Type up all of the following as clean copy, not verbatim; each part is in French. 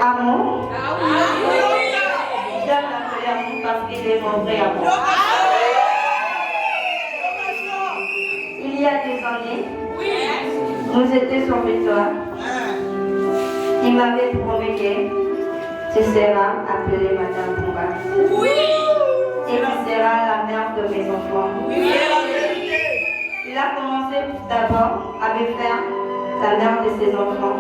amour. J'aime l'appeler amour parce qu'il est mon vrai amour. Il y a des années, nous étions sur Victoire. Il m'avait promis que tu seras appelée Madame Pumba. Et tu seras la mère de mes enfants. Il a commencé d'abord à me faire la mère de ses enfants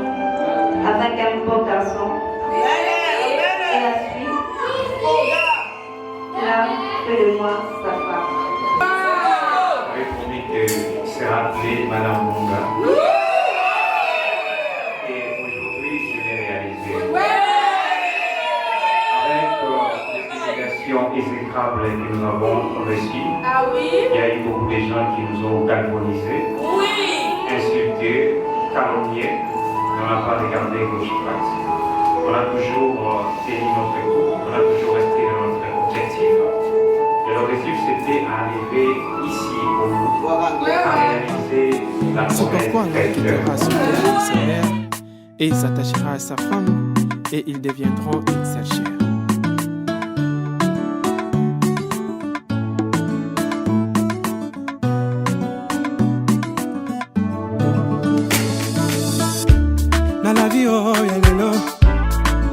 avec un beau garçon. Et la suite, il a fait de moi sa femme. Il avait promis que tu seras appelée Madame Bonga. Et aujourd'hui, je l'ai réalisé. Avec les obligations exécrables que nous avons reçues, il y a eu beaucoup de gens qui nous ont galvanisés, insultés, calomniés. On n'a pas regardé gauche-droite. On a toujours tenu notre coup, on a toujours resté dans notre objectif. Et l'objectif, c'était arriver ici au bout, à réaliser la promesse. C'est pourquoi l'homme quittera son père et sa mère, et il s'attachera à sa femme, et ils deviendront une seule chair. Na la vie oh ya lelo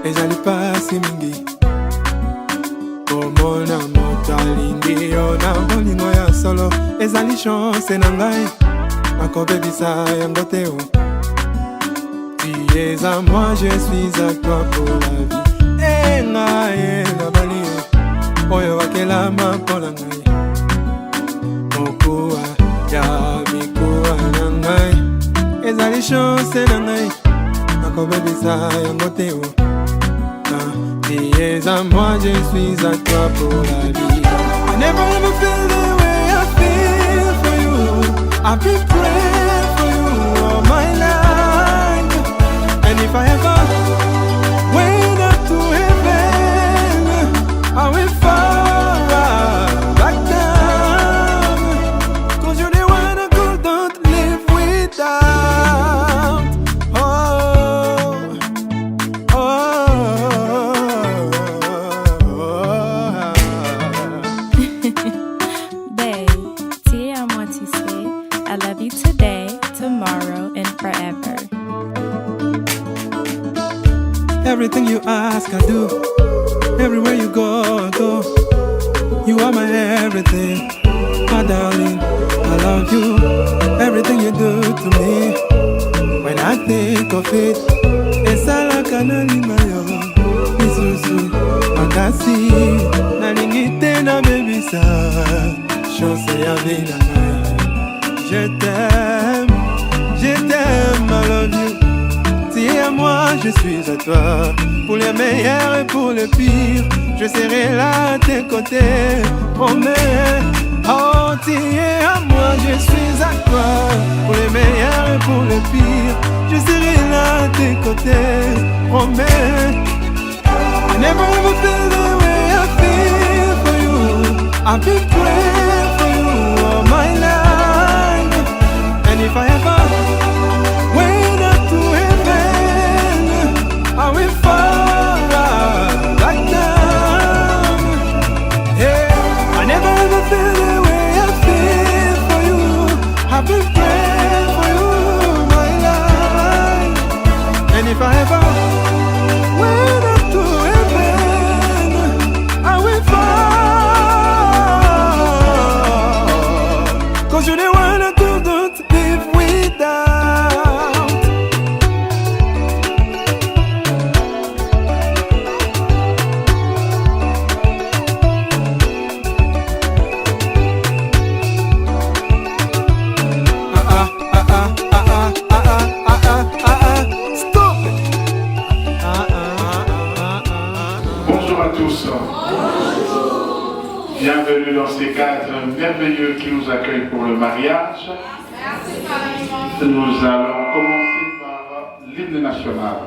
ezali pasi mingi komona moto alingi yo na bolingo ya solo ezali chance na ngai nakobebisa yango te o tu es à moi je suis à toi pour la vie e ngai nabali oyo bakelama mpola ngai mokuwa ya mikuwa na ngai ezali chance na ngai nakobebisa yango te o tu es à moi, je suis à toi pour la vie. I never ever feel the way I feel for you. I've been praying for you all my life. And if I ever wake up to heaven, I will fall back down. Cause you're the one I couldn't live without. Everything you ask, I do. Everywhere you go, I go. You are my everything, my darling. I love you. Everything you do to me. When I think of it, it's all I can mayo. Isusu, makasi, nalingite na baby sa. Chance ya vida mai. Je t'aime, I love you. Si à moi, je suis à toi. Pour les meilleurs et pour les pires, je serai là à tes côtés. Promets, oh, tu es à moi, je suis à toi. Pour les meilleurs et pour les pires, je serai là à tes côtés. Promets, I never ever feel the way I feel for you. I've been praying for you all my life. And if I ever wake up to heaven, I will fall back down. Yeah, I never ever feel the way I feel for you. I've been praying for you my life. And if I ever wake up to heaven, I will fall. Cause you're the one I don't live without. Bonjour à tous. Bienvenue dans ces cadres merveilleux qui nous accueillent pour le mariage. Nous allons commencer par l'hymne national.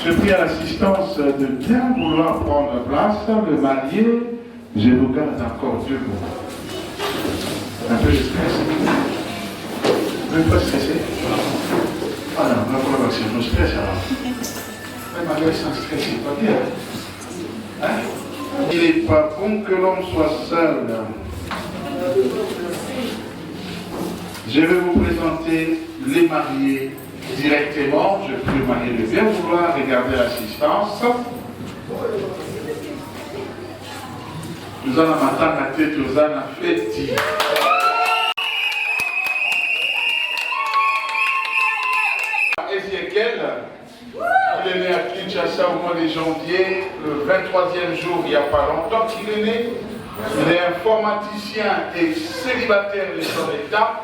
Je prie à l'assistance de bien vouloir prendre place. Le marié, je vous garde encore 2 mots. Un peu de stress. Même pas stressé. Ah non, la collaboration, je stresse alors. Le mariage sans stress, c'est pas bien. Hein? Il n'est pas bon que l'homme soit seul. Je vais vous présenter les mariés directement. Je prie le marié de bien vouloir regarder l'assistance. Nous allons matin la tête aux ânes fêtis. Ézéchiel, il est né à Kinshasa au mois de janvier, le 23e jour, il n'y a pas longtemps qu'il est né. Il est informaticien et célibataire de son état.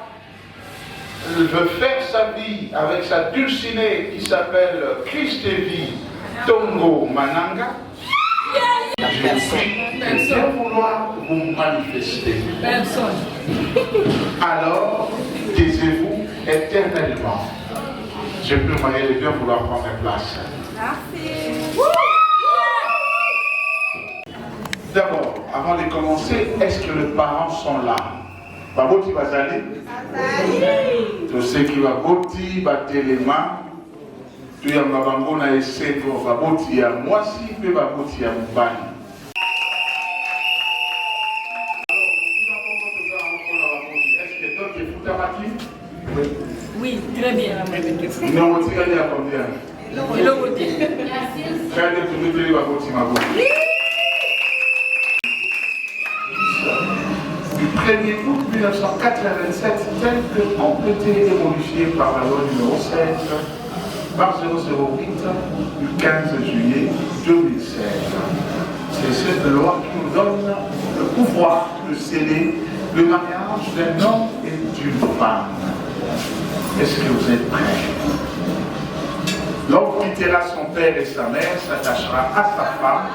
Il veut faire sa vie avec sa dulcinée qui s'appelle Christevi Tongo Mananga. Je prie de bien vouloir vous manifester. Alors, taisez-vous éternellement. Je prie le marié de bien vouloir prendre place. D'abord, avant de commencer, est-ce que les parents sont là? Baboti va aller. Tous ceux qui va boti, battre les mains. Tout y a mabango na essaie pour baboti à moi si peut baboti à mubani. Est-ce que toi tu es foutamaki? Oui, très bien. Non, on tire à combien? Il a dit. Très bien, tu veux dire baboti ma boti. Du 1er août 1987, tel que complété et modifié par la loi numéro 16, par 008 du 15 juillet 2016. C'est cette loi qui nous donne le pouvoir de sceller le mariage d'un homme et d'une femme. Est-ce que vous êtes prêts? L'homme quittera son père et sa mère, s'attachera à sa femme,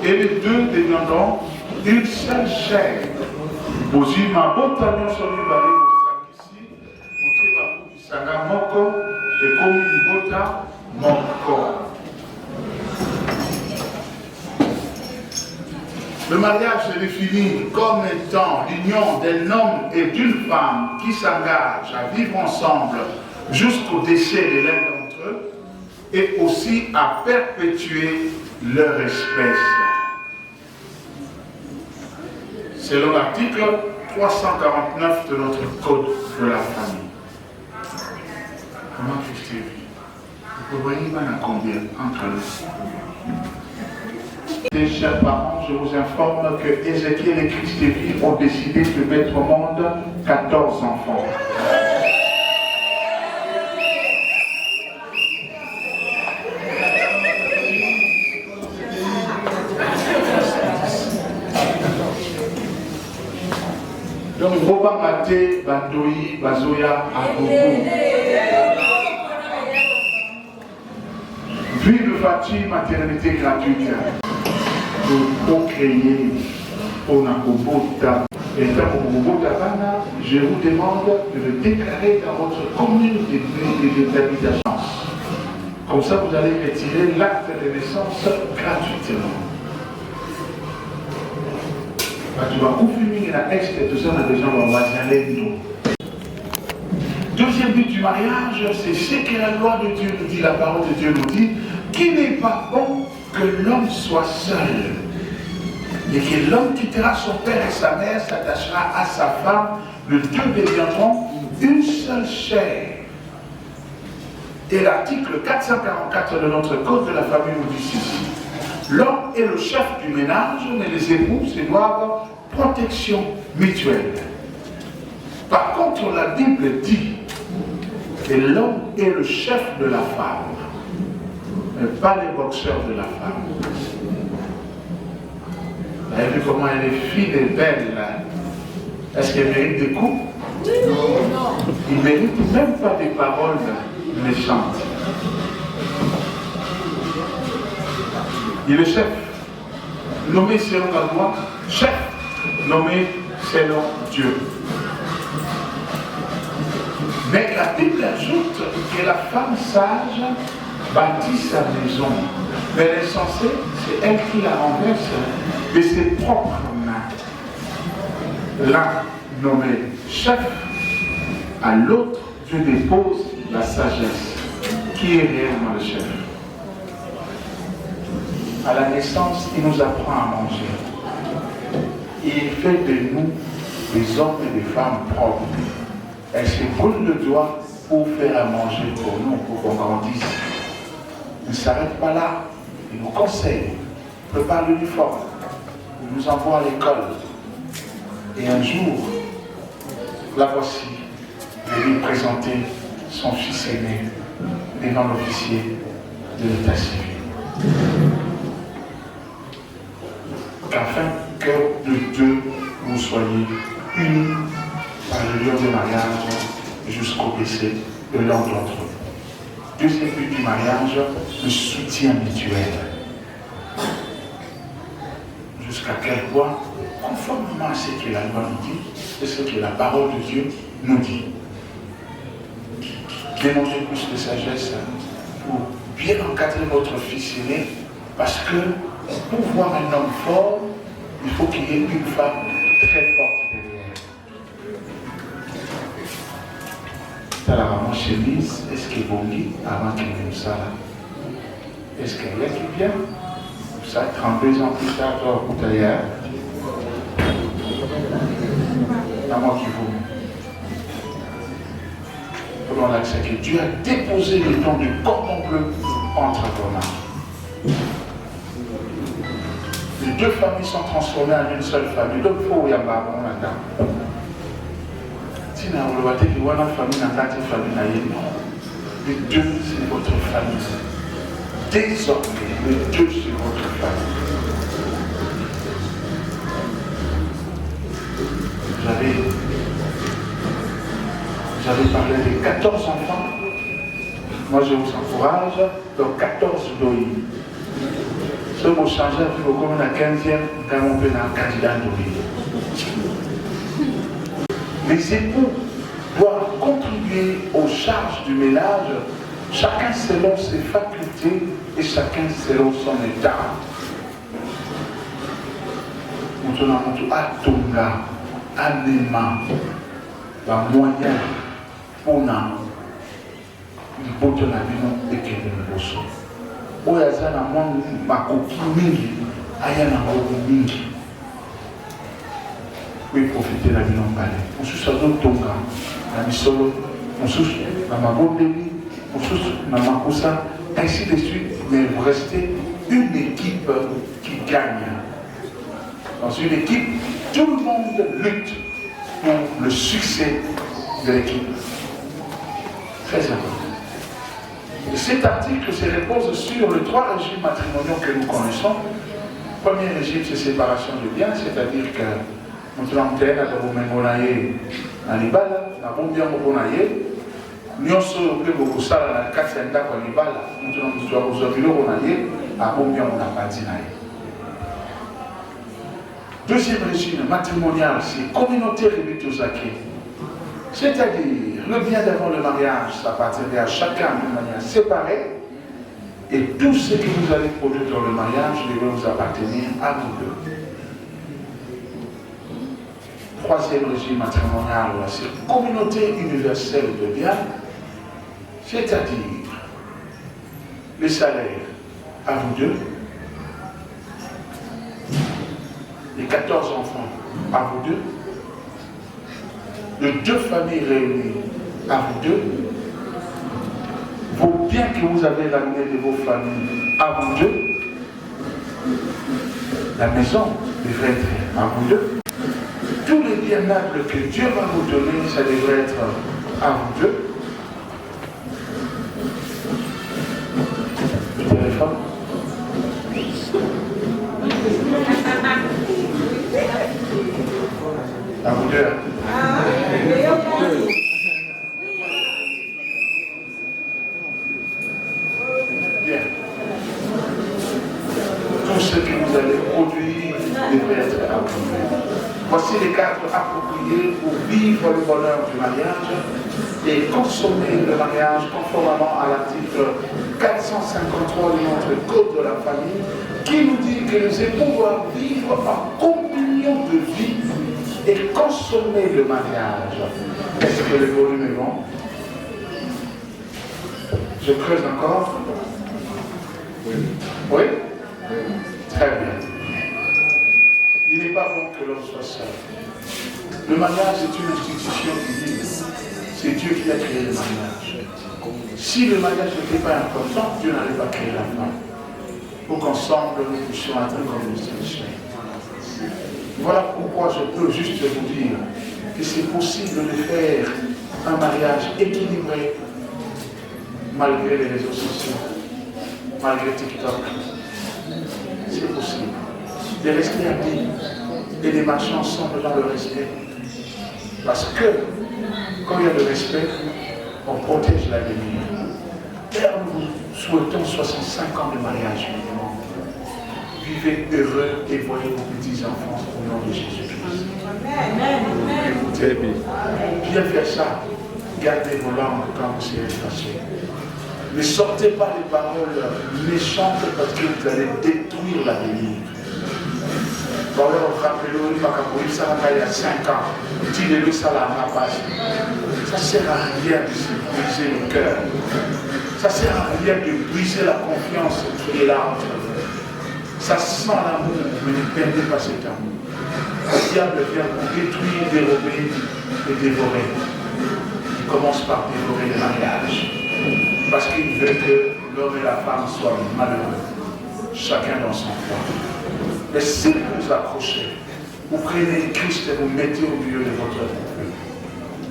et les deux deviendront une seule chair. Bozima botanyo soni bale bosakisi, motema kubisanga moko, et komi libota moko. Le mariage se définit comme étant l'union d'un homme et d'une femme qui s'engagent à vivre ensemble jusqu'au décès de l'un d'entre eux et aussi à perpétuer leur espèce. Selon l'article 349 de notre Code de la famille. Comment tu t'es vu? Vous voyez, il y en a combien entre nous? Mes chers parents, je vous informe que Ézéchiel et Christévi ont décidé de mettre au monde 14 enfants. Donc, Boba Mate, Bandoï, Bazoya, Agogo. Vive Fati, maternité gratuite. Pour procréer, pour Nakobota. Et dans Nakobota, je vous demande de le déclarer dans votre commune d'habitation. Comme ça, vous allez retirer l'acte de naissance gratuitement. Tu vas confirmer la ex que tout ça, on a besoin de nous. Deuxième but du mariage, c'est ce que la loi de Dieu nous dit, la parole de Dieu nous dit, qu'il n'est pas bon que l'homme soit seul. Et que l'homme quittera son père et sa mère, s'attachera à sa femme, les deux deviendront une seule chair. Et l'article 444 de notre Code de la famille nous dit ceci. L'homme est le chef du ménage, mais les époux se doivent protection mutuelle. Par contre, la Bible dit que l'homme est le chef de la femme, mais pas les boxeurs de la femme. Vous avez vu comment elle est fine et belle là? Est-ce qu'elle mérite des coups? Non. Il ne mérite même pas des paroles méchantes. Il est chef, nommé selon la loi, chef, nommé selon Dieu. Mais la Bible ajoute que la femme sage bâtit sa maison. Mais l'essentiel, c'est elle qui la renverse de ses propres mains. L'un nommé chef, à l'autre, Dieu dépose la sagesse. Qui est réellement le chef? À la naissance, il nous apprend à manger. Il fait de nous des hommes et des femmes propres. Elle se brûle le doigt pour faire à manger pour nous, pour qu'on grandisse. Il ne s'arrête pas là. Il nous conseille, prépare l'uniforme, il nous envoie à l'école. Et un jour, la voici, venue présenter son fils aîné devant l'officier de l'état civil. Afin que de deux, vous soyez unis par le lien de mariage jusqu'au décès de l'un d'entre eux. Deuxième but du mariage, le soutien mutuel. Jusqu'à quel point, conformément à ce que la loi nous dit, et ce que la parole de Dieu nous dit. Démontrez plus de sagesse pour bien encadrer votre fils aîné, parce que pour voir un homme fort, il faut qu'il y ait une femme très forte derrière. T'as la maman chemise, est-ce qu'il est bon avant qu'il vienne ça là? Est-ce qu'il y a qui vient? Ça, 32 ans plus tard, toi, au tailleur. À moi qui vous. Prenons l'accès que Dieu a déposé le don du cordon bleu entre vos mains. Les deux familles sont transformées en une seule famille. Donc, il faut y avoir un là-dedans. Si vous avez une famille, les deux, c'est votre famille. Désormais, les deux, c'est votre famille. J'avais parlé de 14 enfants. Moi, je vous encourage, donc 14 doïs. Si vous changez, vous comme la 15e, quand on peut un candidat doïs. Les époux doivent contribuer aux charges du ménage, chacun selon ses facultés et chacun selon son état. Nous avons tout à Tonga, Anema, la moyen pour nous, le bout de la vie et que nous bossons. Oyaza na mwangu makoki mingi, aya na mwangu mingi. Oui, profiter de la vie non palais. On se soit Tonga, la misolo, on se soit dans ma bondélie, on se soit dans ma coussa, ainsi de suite, mais vous restez une équipe qui gagne. Dans une équipe, tout le monde lutte pour le succès de l'équipe. Très important. Et cet article se repose sur les trois régimes matrimoniaux que nous connaissons. Le premier régime, c'est séparation de biens, c'est-à-dire que nous avons fait un mémonaye à Libala, nous avons bien mémonaye, nous avons fait beaucoup de ça dans le 4 à Libala, nous avons fait mémonaye, nous avons bien mémonaye. Deuxième régime matrimonial, c'est communauté Rebitozake. C'est-à-dire, le bien d'avant le mariage, ça appartenait à chacun d'une manière séparée, et tout ce que vous allez produire dans le mariage devait vous appartenir à vous deux. Troisième régime matrimonial, c'est communauté universelle de biens, c'est-à-dire les salaires à vous deux, les 14 enfants à vous deux, les deux familles réunies à vous deux, vos biens que vous avez ramenés de vos familles à vous deux, La maison devrait être à vous deux. Tous les biens meubles que Dieu va vous donner, ça devrait être à vous deux. Le téléphone. À vous deux. Bien. Tout ce que vous allez produire devrait être approuvé. Voici les cadres appropriés pour vivre le bonheur du mariage et consommer le mariage conformément à l'article 453 de notre Code de la famille qui nous dit que les époux doivent vivre en communion de vie et consommer le mariage. Est-ce que le volume est bon? Je creuse encore. Oui? Très bien. Il n'est pas bon que l'homme soit seul. Le mariage est une institution divine. C'est Dieu qui a créé le mariage. Si le mariage n'était pas important, Dieu n'allait pas créer la femme. Pour qu'ensemble nous puissions être comme nous sommes. Voilà pourquoi je peux juste vous dire que c'est possible de faire un mariage équilibré malgré les réseaux sociaux, malgré TikTok. C'est possible. De rester amis et de marcher ensemble dans le respect. Parce que quand il y a le respect, on protège l'avenir. Père, nous vous souhaitons 65 ans de mariage minimum. Vivez heureux et voyez vos petits-enfants au nom de Jésus-Christ. Écoutez, bien faire ça. Gardez vos langues quand vous serez fâchés. Ne sortez pas des paroles méchantes parce que vous allez détruire l'avenir. Quand on rappelle ça il y a 5 ans, dis-le ça là à ma page. Ça ne sert à rien de se briser le cœur. Ça ne sert à rien de briser la confiance qui est là entre vous. Ça sent l'amour, mais ne perdez pas cet amour. Le diable vient pour détruire, dérober et dévorer. Il commence par dévorer le mariage. Parce qu'il veut que l'homme et la femme soient malheureux, chacun dans son coin. Mais si vous vous accrochez, vous prenez Christ et vous mettez au milieu de votre couple,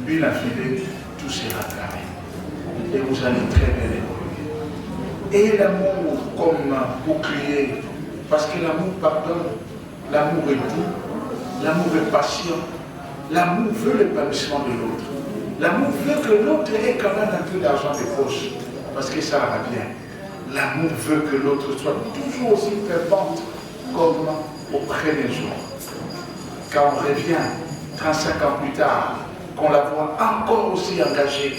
bien affilé, tout sera carré. Et vous allez très bien évoluer. Et l'amour comme bouclier, parce que l'amour pardonne, l'amour est doux, l'amour est patient, l'amour veut l'épanouissement de l'autre. L'amour veut que l'autre ait quand même un peu d'argent de poche, parce que ça va bien. L'amour veut que l'autre soit toujours aussi fervente comme au premier jour. Quand on revient 35 ans plus tard, qu'on la voit encore aussi engagée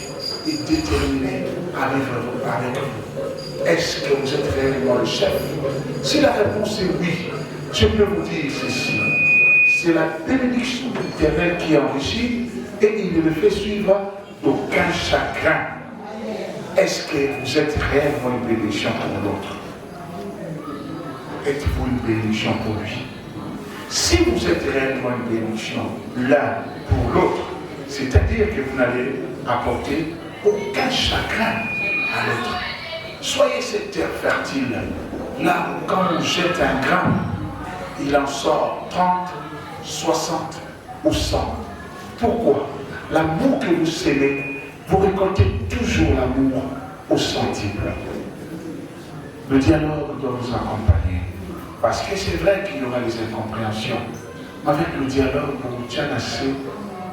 et déterminée à vivre avec vous. Est-ce que vous êtes réellement le chef? Si la réponse est oui, je peux vous dire ceci. C'est la bénédiction de l'Éternel qui enrichit et il ne le fait suivre d'aucun chagrin. Est-ce que vous êtes réellement une bénédiction pour l'autre? Êtes-vous une bénédiction pour lui? Si vous êtes réellement une bénédiction l'un pour l'autre, c'est-à-dire que vous n'allez apporter aucun chagrin à l'autre. Soyez cette terre fertile. Là, quand on jette un grain, il en sort 30, 60 ou 100. Pourquoi? L'amour que vous sémez, vous récoltez toujours l'amour au centuple. Le dialogue doit vous accompagner. Parce que c'est vrai qu'il y aura des incompréhensions. Avec le dialogue, vous vous tiendrez assez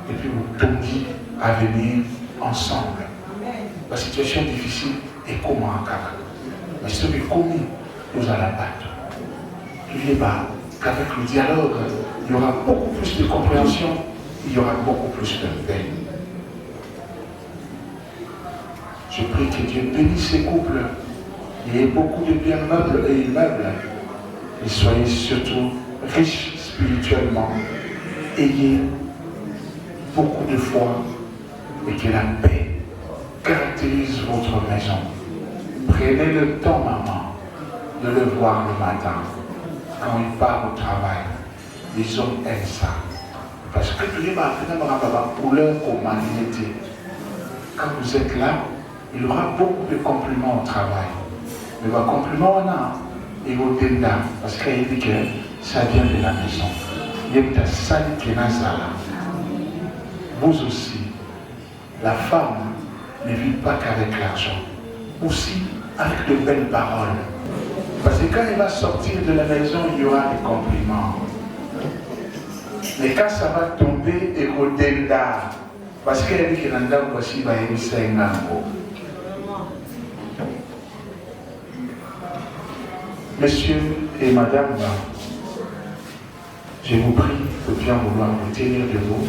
et puis vous tombez à venir ensemble. La situation difficile est comment à Kaka. Mais ce qui est commis, nous allons battre. N'oubliez pas qu'avec le dialogue, il y aura beaucoup plus de compréhension, il y aura beaucoup plus de paix. Je prie que Dieu bénisse ces couples. Il y ait beaucoup de biens meubles et immeubles. Et soyez surtout riches spirituellement. Ayez beaucoup de foi et que la paix caractérise votre maison. Prenez le temps, maman, de le voir le matin quand il part au travail. Les hommes aiment ça. Parce que tu dis, quand vous êtes là, il y aura beaucoup de compliments au travail. Mais les compliments, on a, et au dénard, parce qu'il dit que ça vient de la maison. Yekta Sali Kenazala. Vous aussi, la femme ne vit pas qu'avec l'argent, aussi avec de belles paroles. Parce que quand elle va sortir de la maison, il y aura des compliments. Mais quand ça va tomber, et Rodenda, parce qu'elle dit que l'anda voici va émisser un amour. Messieurs et madame, je vous prie de bien vouloir vous tenir debout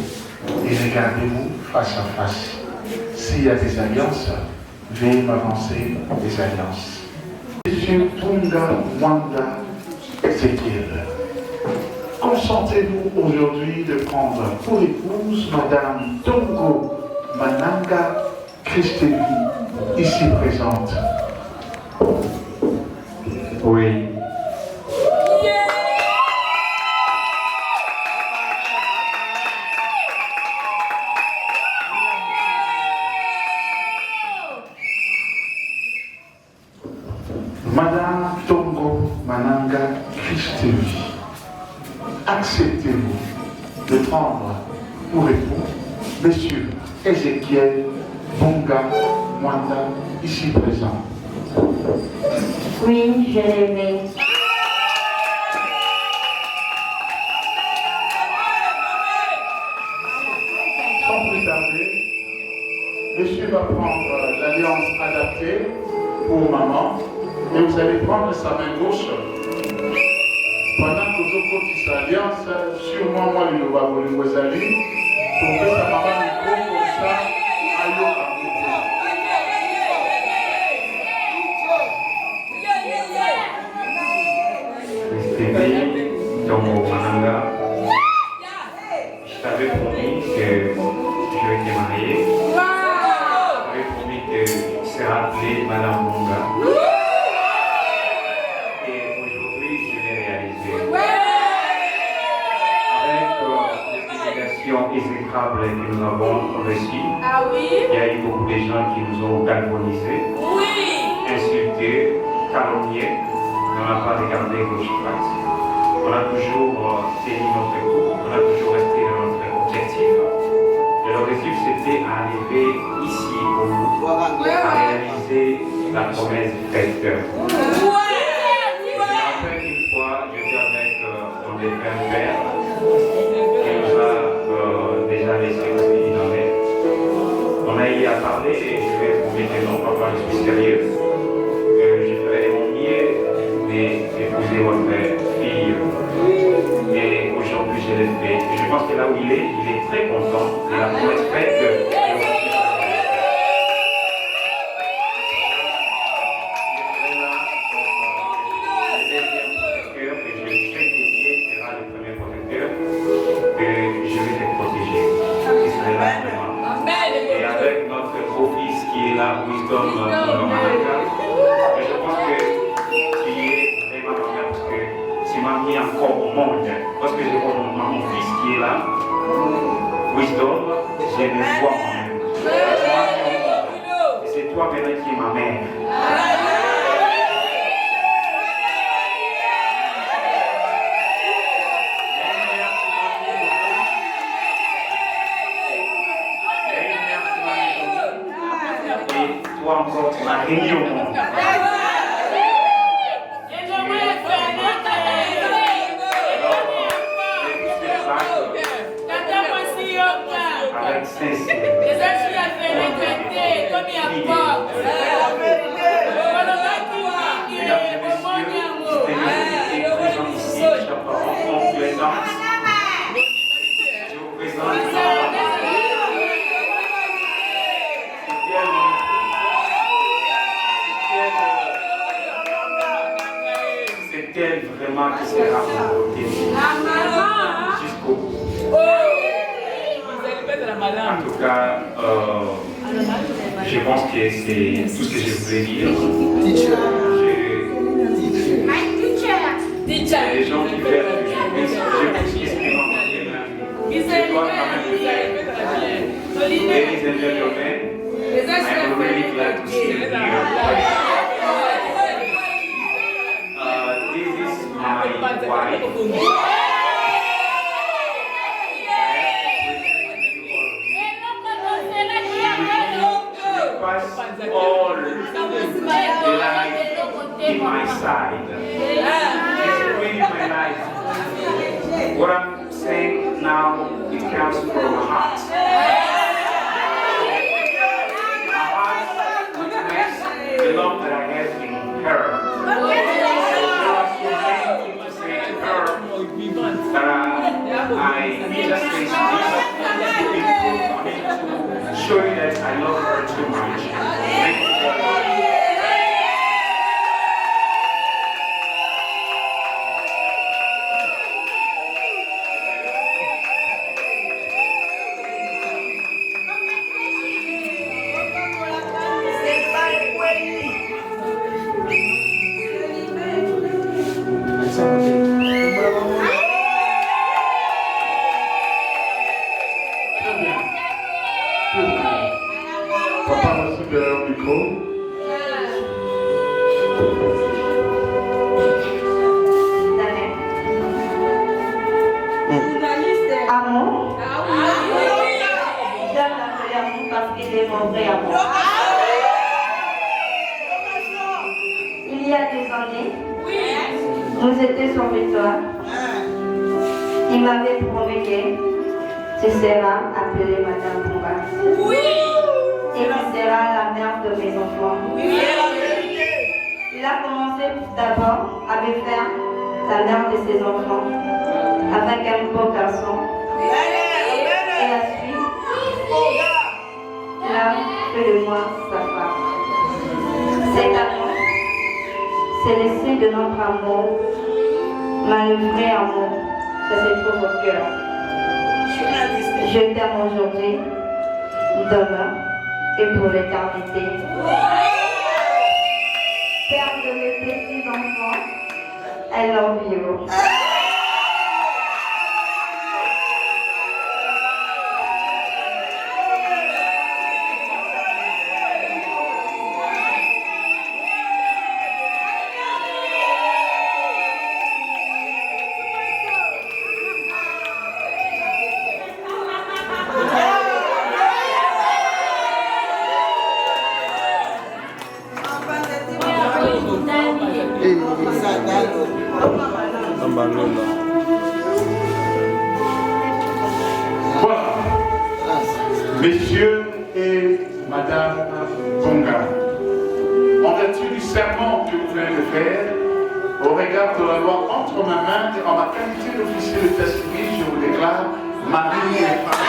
et regardez-vous face à face. S'il y a des alliances, veuillez m'avancer des alliances. Monsieur Tunga Mwanda Ezekiel, consentez-vous aujourd'hui de prendre pour épouse Madame Tongo Mananga Christeli, ici présente? Oui. Madame Tongo Mananga Christeli, acceptez-vous de prendre pour époux Monsieur Ezekiel Bonga Mwanda, ici présent? Oui, je l'aimais. Sans plus tarder, monsieur va prendre l'alliance adaptée pour maman et vous allez prendre sa main gauche. Pendant que vous avez cette alliance, sûrement moi, il va vous allez pour que sa maman me trouve comme ça, aïe à Christeli Tongo Mananga, je t'avais promis que je vais te marier. Je t'avais promis que tu seras appelée Madame Bonga. Et aujourd'hui, je l'ai réalisé. Avec les obligations exécrables que nous avons reçues, il y a eu beaucoup de gens qui nous ont galvanisés, insultés, calomniés. On n'a pas regardé gauche droite. On a toujours tenu notre coup, on a toujours resté dans notre objectif. Et l'objectif c'était d'arriver ici au bout, à réaliser la promesse faite. Je me rappelle une fois, j'étais avec mon défunt père, qui nous a déjà laissé aussi une année. On a eu à parler et je lui ai promis non, papa, je suis sérieux. Je ferai de mon mieux d'épouser votre fille. Et aujourd'hui, je l'ai fait. Et je pense que là où il est très content de la promesse faite. Et avec notre beau-fils qui est là, Wisdom Mananga, et je pense que tu es vraiment ma mère parce que tu m'as mis encore au monde. Parce que j'ai mon fils qui est là, Wisdom, je me vois moi-même. Et c'est toi maintenant qui es ma mère. Toi encore, tu m'as réuni au monde. Avec sincérité. Je vous présente c'est elle vraiment qui sera jusqu'au bout. En tout cas, je pense que c'est tout ce que je voulais dire. Il y a des gens qui veulent que je puisse exprimer en anglais. C'est toi quand même. Ladies and gentlemen, I'm really glad to see you here. This is my wife. All the life in my side. It's really my life. What I'm saying now, it comes from my heart. My heart witness the love that I have in her. There are so many things to say to her that I just say to improve on it to show you that I love her too much. Thank you very much. Papa, merci derrière le micro. Amour. J'aime l'appeler amour parce qu'il est mon vrai amour. Il y a des années, nous étions sur Victoire. Il m'avait promis que tu seras appelée Madame Pumba. Et tu seras la mère de mes enfants. Il a commencé d'abord à me faire la mère de ses enfants avec un beau garçon. Et la suite, il a fait de moi sa femme. Cet amour, c'est le signe de notre amour, mais le vrai amour, ça se trouve au cœur. Je t'aime aujourd'hui, demain et pour l'éternité. Père de mes petits enfants, I love you. Voilà, messieurs et madame Tonga, en vertu du serment que vous venez de faire, au regard de la loi entre ma main et en ma qualité d'officier de état civil, je vous déclare mari et femme.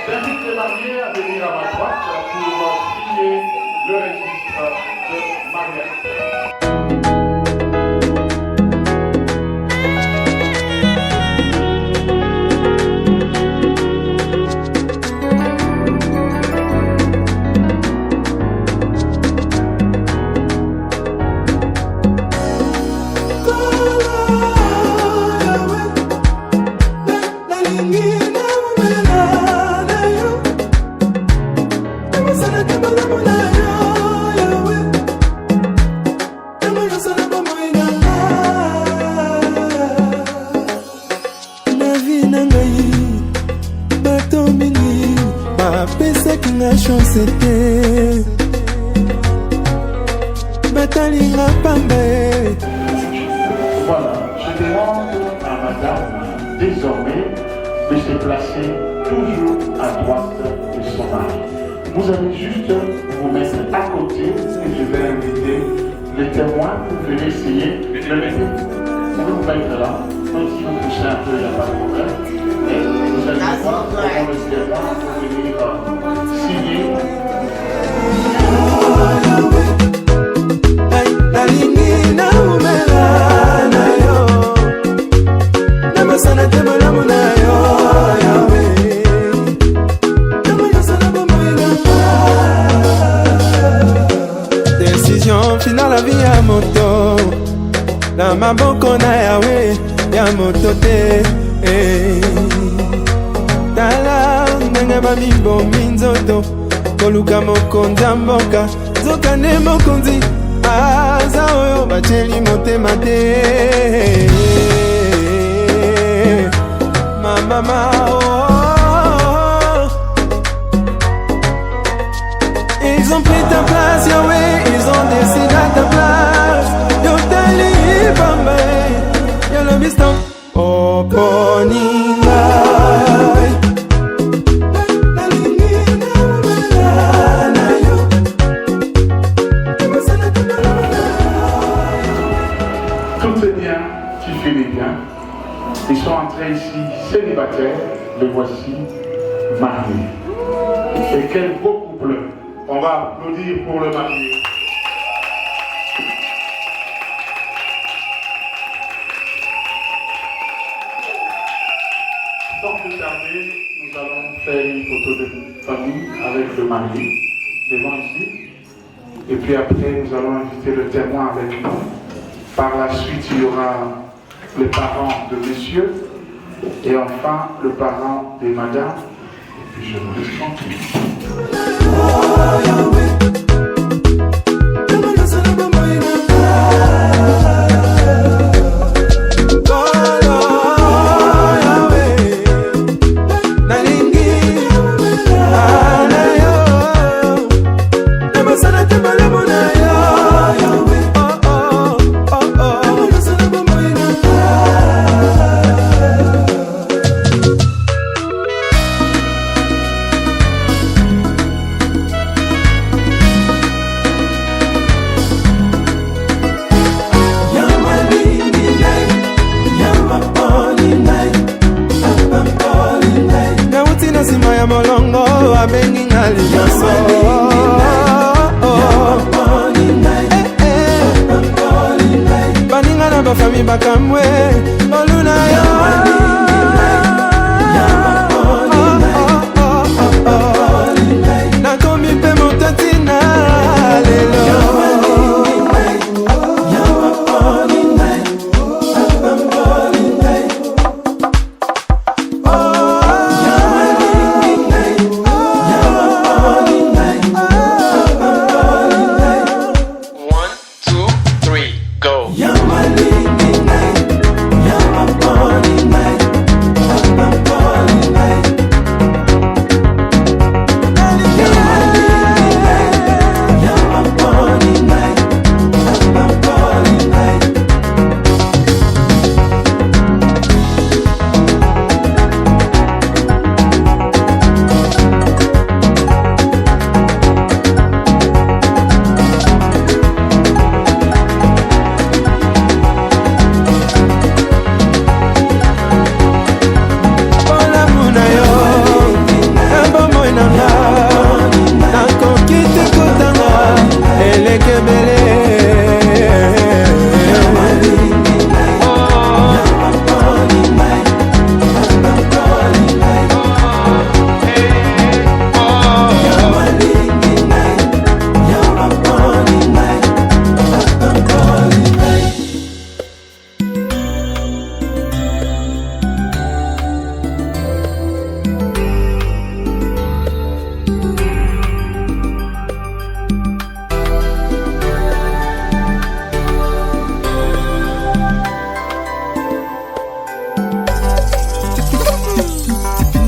J'invite les mariés à venir à ma droite pour signer le registre de mariage. Voilà, je demande à madame désormais de se placer toujours à droite de son mari. Vous allez juste vous mettre à côté et je vais inviter les témoins pour venir essayer de mettre. Vous pouvez vous mettre là, même si vous poussez un peu, il n'y a pas de problème. Et vous allez voir comment le témoin peut venir signer. Décision finale la vie à moto. La maboko na yawe ya moto te. Tala ndenge bamibomi nzoto koluka mokonzi ya mboka nzoka nde mokonzi aza oyo baceli motema te mama Ils ont pris ta place, Yahweh, ils ont décidé à ta place. Yo tali bamba, yo lo bistan. Oh poninga. Tout est bien, tu finis bien. Ils sont entrés ici célibataires, les voici mariés. Et quel beau couple. On va applaudir pour le marié. Sans plus tarder, nous allons faire une photo de famille avec le marié devant ici. Et puis après, nous allons inviter le témoin avec nous. Par la suite, il y aura les parents de monsieur et enfin le parent de madame. Et puis je vous laisse tranquille. Famille bakamwe oluna yo nakomi mpe motatina lelo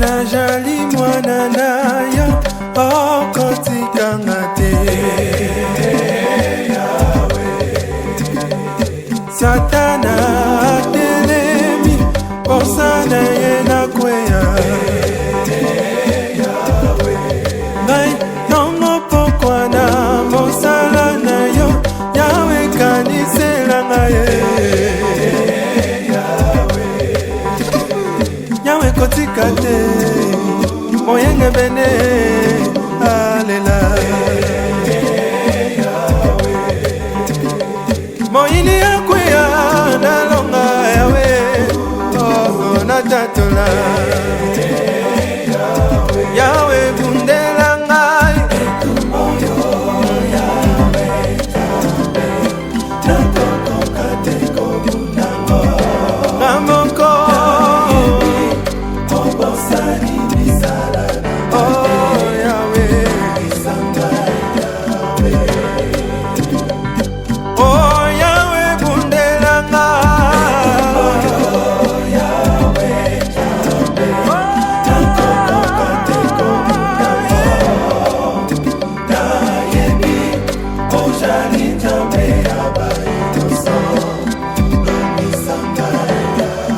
najali mwana na yo okotikanga te Satana atelemi posana ye na kweya ngai nongo pokwa na mosala na yo Yawe kanisela ngaye Yawe kotika te moyenge bene alela moyini yakuya nalonga Yawe oh natatola Yawe bundela ngai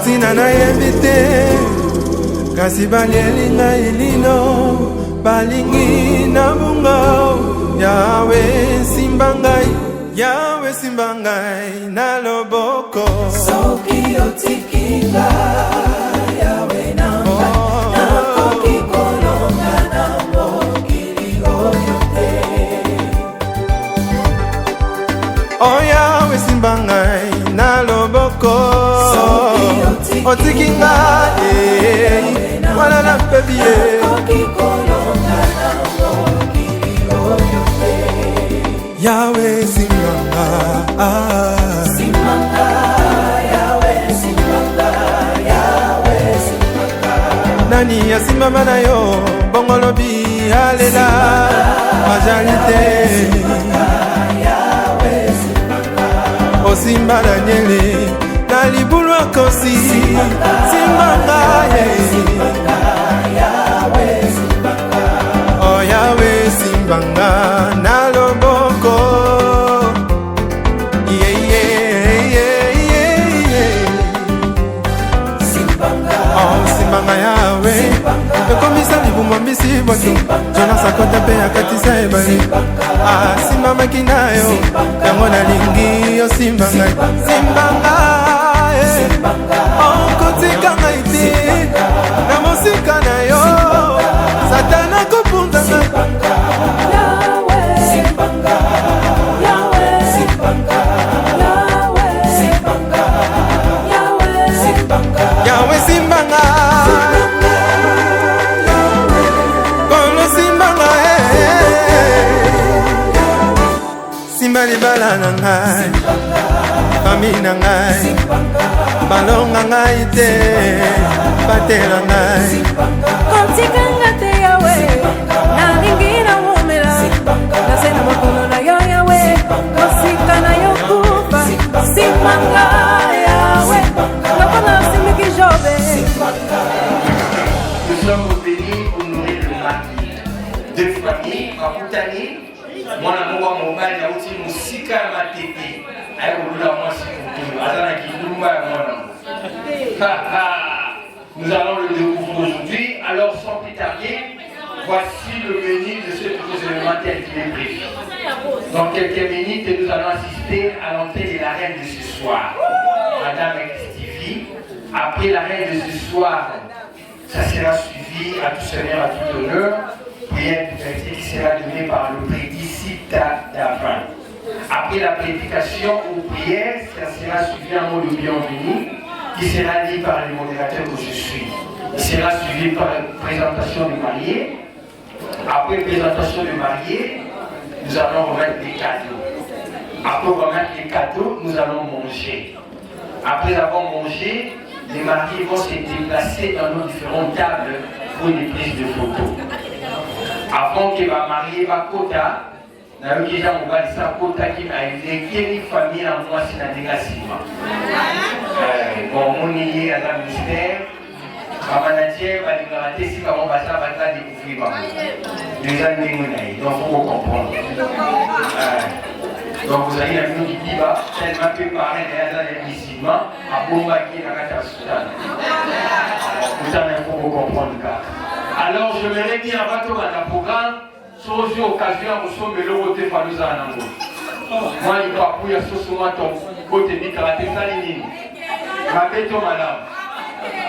Tina na yebite kasi balieli na ilino balingi na bunga Yahweh simbangai na loboko soki otikinga Yahweh nanga nakoki kolonga na mokili oyo te Oh Yahweh simbangai na loboko otikinga wala na pebie Yahweh simanga Yahweh simanga nani asimama na yo bongolobi alela majalite osimba Daniele na libulu akosi simbanga Oh Yahweh simbanga na loboko Oh simbanga Yahweh ekomisa libumu mbisi boto jona sakota pe akatisa ebale asimbamaki na yo yango nalingi yo simbanga okotika ngai te na mosika na yo satana kopunza Yahweh simbanga Kolo simbanga Simba libala na ngai Fami na ngai Balonga ngai te Batela ngai Kotikanga te Yahweh nalingi na umela nasena makono na yo Yahweh mosika na yo kufa simbanga Yahweh nakona simiki jobe Nous sommes bénis pour nourrir le mari deux familles bakutani mwana moko mobali auti musika ya matete ayekolula mwasi kutundu aza na kindumba ya mwana Nous allons le découvrir aujourd'hui. Alors sans plus tarder, voici le menu de ce nouveau événement tel qu'il est prévu. Dans quelques minutes, nous allons assister à l'entrée de la reine de ce soir, Madame Stevie. Après la reine de ce soir, ça sera suivi à tout seigneur, à tout honneur, prière qui sera donnée par le prédicita d'Avran. Après la prédication ou prière, ça sera suivi un mot de bienvenue qui sera dit par les modérateurs que je suis. Il sera suivi par la présentation du marié. Après la présentation du marié, nous allons remettre des cadeaux. Après remettre les cadeaux, nous allons manger. Après avoir mangé, les mariés vont se déplacer dans nos différentes tables pour une prise de photos. Avant que ma mariée va kota, na yo déjà on va dire kota qui a une famille en moi c'est la négative. Bon mon nié à la ministère, ma manager va nous rater si comment va ça va découvrir maman. Les années donc faut comprendre. Donc vous avez la vie qui dit bah tellement que pareil derrière les musulmans à bomba qui n'a qu'à Soudan. Vous en avez pour comprendre le cas. Alors je me réunis avant tout dans le programme. Sur occasion, nous sommes le côté Falouza Anango. Moi, il doit appuyer sur ce matin, côté de karaté Salini. Ma bête au madame.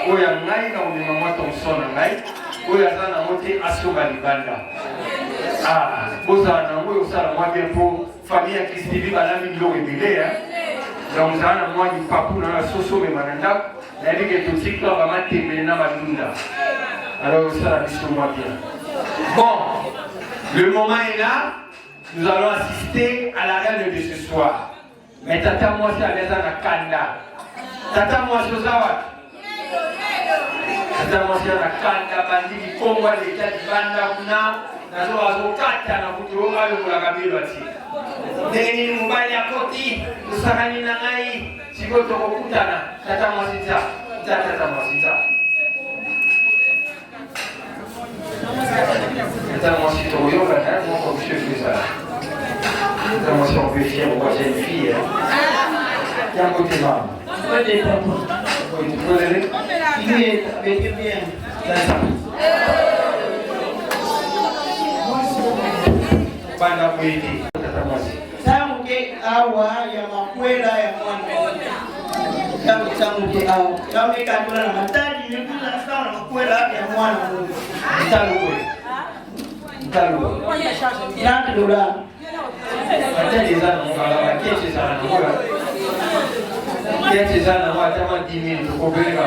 Oya ngai na umema ton son ngai. Oya sana moté asoba libanda. Ah, boza na ngoyo sala moi bien pour famille Christivi balami lo ebele hein. Donc ça na moi du papu na soso me mananda. Na dit que tout cycle va mater na malunda. Alors ça la mission moi bien. Bon. Le moment est là, nous allons assister à la reine de ce soir. Mais tata moi c'est à l'aise à Kanda. Tata moi c'est Zawa. Tata moi c'est à Kanda, bandi qui combat les cas de Banda Kuna. Nazo azo kata na kutuoga le kula kabilo ati. Neni mubali ya koti, usakani na ngai, siko toko kutana. Tata moi c'est ça. Tata moi c'est ça. Attends, moi, si tu regardes, mon monsieur fait ça. Comment si on peut fier aux jeunes filles. Qui a un côté maman. Tu peux l'aider? Oui, avec bien. Banda mwiti. Tangu ke awa ya makwela ya mwana. Tangu ke awa. Tangu ke katula na matadi nikula sawa na makwela ya mwana. Mtaluwe. Nanti dola. Matadi sana mkala wakeche sana mkala. Keche sana watama 10,000 tukobeleka.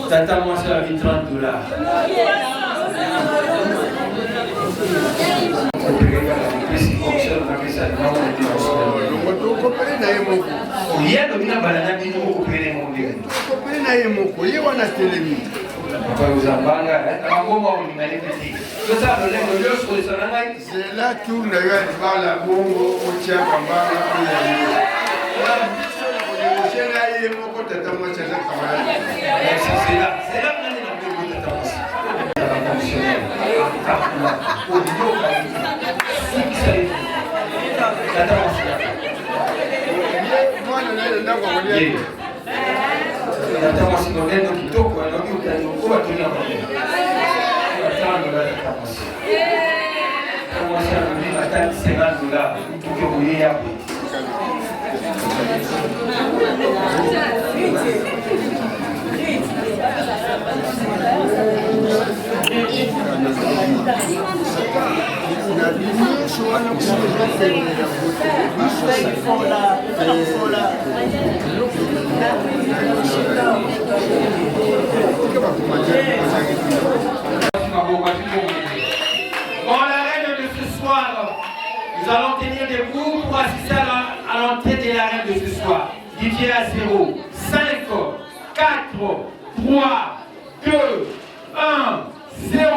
Tata moi c'est la vie $30. Yendo mina balana bino okupele monde. Okupele na ye moko ye wana telemi. Kwa uzambanga ngoma uningane peti. Sasa lole lolo solution ngai. C'est là tout le gars bala bongo otia kambanga oya ye. Oya ye moko tata moi chaza kamara. C'est là nani na bongo tata moi. Tata fonctionnel. Audio qualité. Tata moi. Natamasi noneno kitoko anaogi utaniokoa tunia maneno. $5 natamasi. Tamasi anaogi matani $50 mtuke kuye hapo. Bon, la reine de ce soir, nous allons tenir debout pour assister à l'entrée de la reine de ce soir. Didier à 0, 5, 4, 3, 2, 1, 0.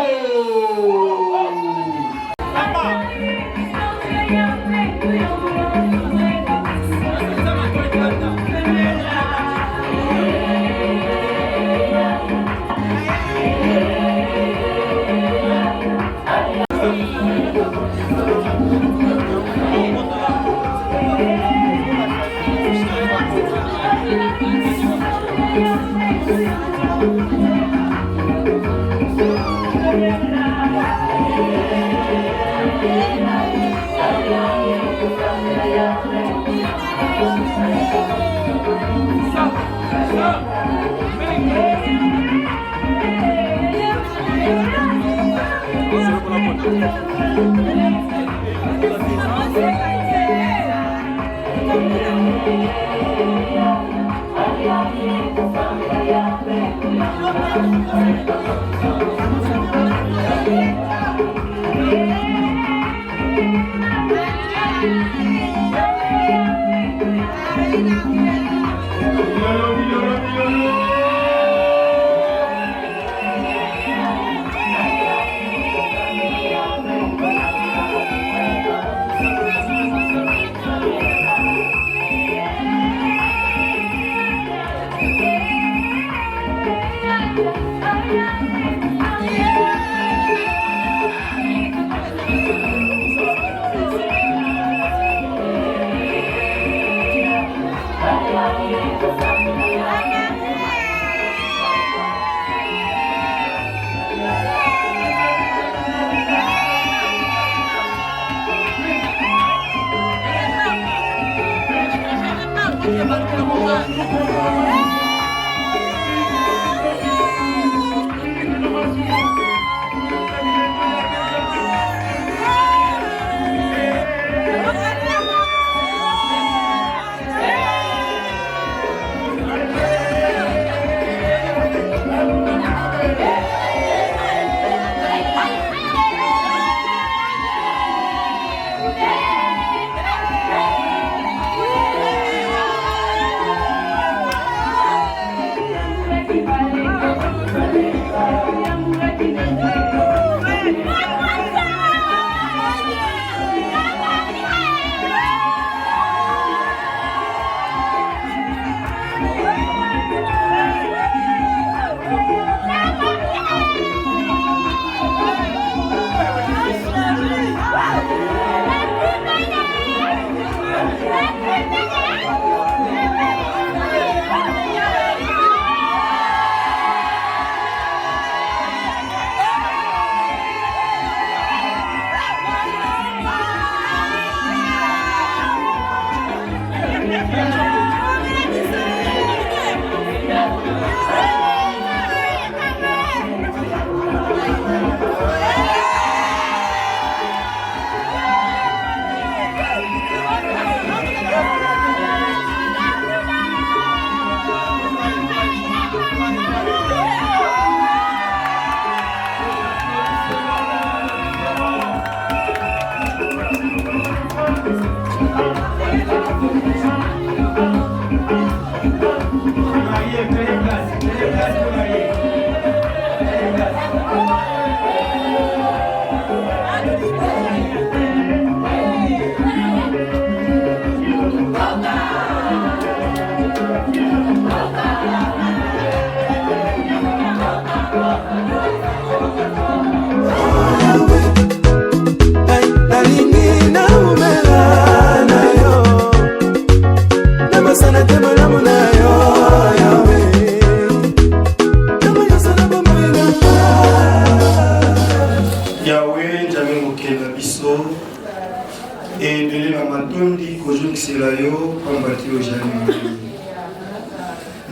et de la matondi kojuk selayo pambati ojani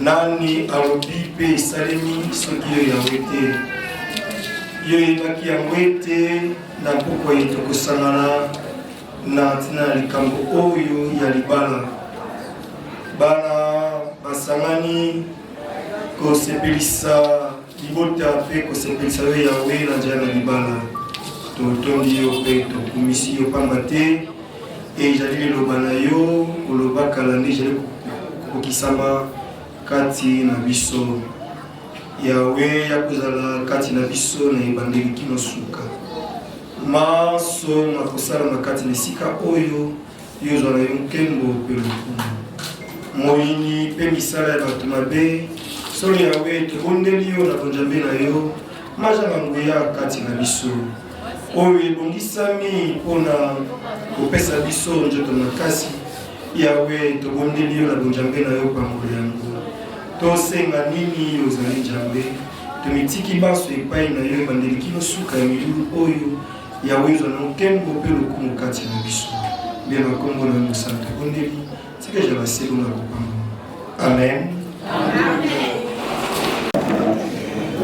nani alobi pe salemi soki yo yawete yo yebaki yangwete na poko yeto kosangana na tina likambo oyo ya libala bana basangani kosepelisa libota pe kosepelisa yo yawe na njia na libala totondi yo pe tokumisi yo pamba te ezali liloba na yo koloba kala nde ezali kokokisama kati na biso yawe ya kozala kati na biso na ebandeli kino suka maso na kosalama kati na esika oyo yo ozwa na yo nkembo mpe lokumu moyini mpe misala ya bato mabe solo yawe tobondeli yo na bonzambe na yo majanga nguya kati na biso oyo ebongisami mpona kopesa biso nzoto makasi yawe tobondeli yo na bonzambe na yo pambolo yango tosenga nini ozali nzambe tomitiki baso epai na yo ebandeli kino suka ya milulu oyo yawe ozwa na nkembo mpe lokumu kati na biso mbe makombo na mosala tobondeli tika ja baselo na kopamba amen.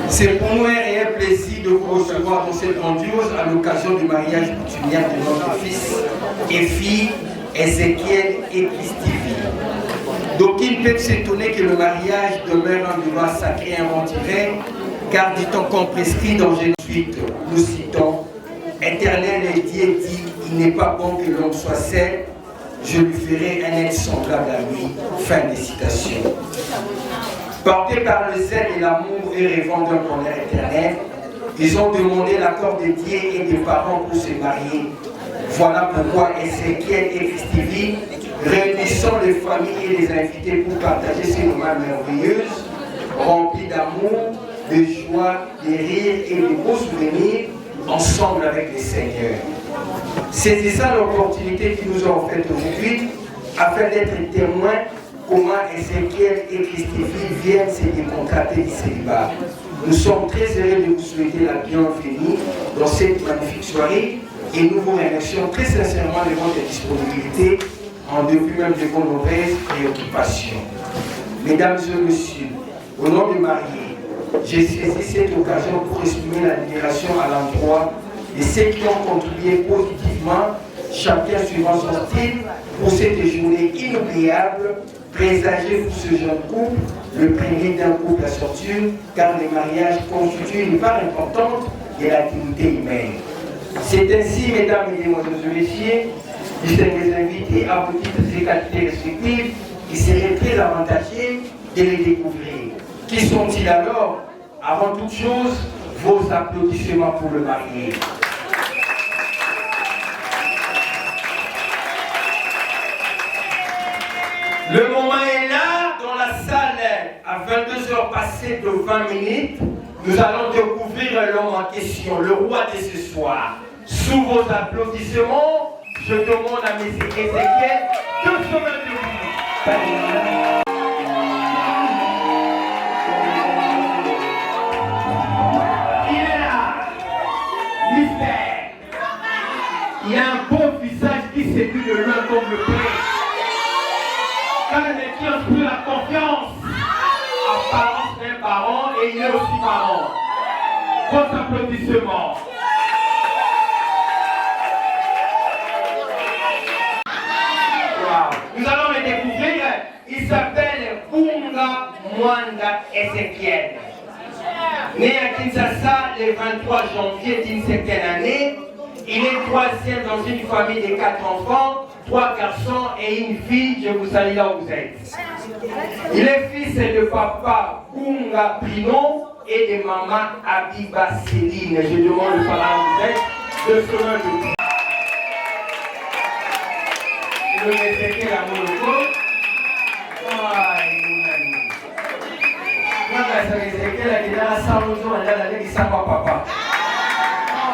C'est pour nous un réel plaisir de vous recevoir dans cette grandiose à l'occasion du mariage coutumier de notre fils et fille Ézéchiel et Christivie. Donc ils peuvent s'étonner que le mariage demeure un devoir sacré inventivé, car dit-on qu'on prescrit dans Genèse 8, nous citons, Éternel et Dieu dit, il n'est pas bon que l'homme soit seul, je lui ferai un être semblable à lui. Fin des citations. Portés par le zèle et l'amour et rêvant d'un bonheur éternel, ils ont demandé l'accord de Dieu et des parents pour se marier. Voilà pourquoi Ézéchiel et Christivie, réunissant les familles et les invités pour partager ces moments merveilleux, remplis d'amour, de joie, de rires et de beaux souvenirs, ensemble avec le Seigneur. Saisissant l'opportunité qui nous a offerte aujourd'hui, afin d'être témoins comment Ézéchiel et Christivie viennent se décontracter du célibat. Nous sommes très heureux de vous souhaiter la bienvenue dans cette magnifique soirée et nous vous remercions très sincèrement de votre disponibilité en dépit même de vos mauvaises préoccupations. Mesdames et messieurs, au nom du marié, j'ai saisi cette occasion pour exprimer l'admiration à l'endroit de ceux qui ont contribué positivement, chacun suivant son style, pour cette journée inoubliable, présagée pour ce jeune couple, le premier d'un couple à sortir, car le mariage constitue une part importante de la dignité humaine. C'est ainsi, mesdames, mesdemoiselles et messieurs, distingués invités à vos titres et qualités respectives, il serait très avantageux de les découvrir. Qui sont-ils alors? Avant toute chose, vos applaudissements pour le marié. Le moment est là, dans la salle, à 22h passées de 20 minutes, nous allons découvrir l'homme en question, le roi de ce soir. Sous vos applaudissements, je demande à M. Ézéchiel de se mettre debout. Il est là, mystère. Il a un beau visage qui séduit le loin comme le pré. Quand il inspire la confiance, apparence d'un parent et il est aussi parent. Vos applaudissements. Wow. Nous allons le découvrir. Il s'appelle Bunga Mwanda Ézéchiel. Né à Kinshasa le 23 janvier d'une certaine année, il est troisième dans une famille de 4 enfants, 3 garçons et une fille. Je vous salue là où vous êtes. Il est fils de papa Bunga Prino et de maman Abiba Céline. Je demande le parent où vous êtes de se mettre. Le Ézéchiel à Moloko. Papa.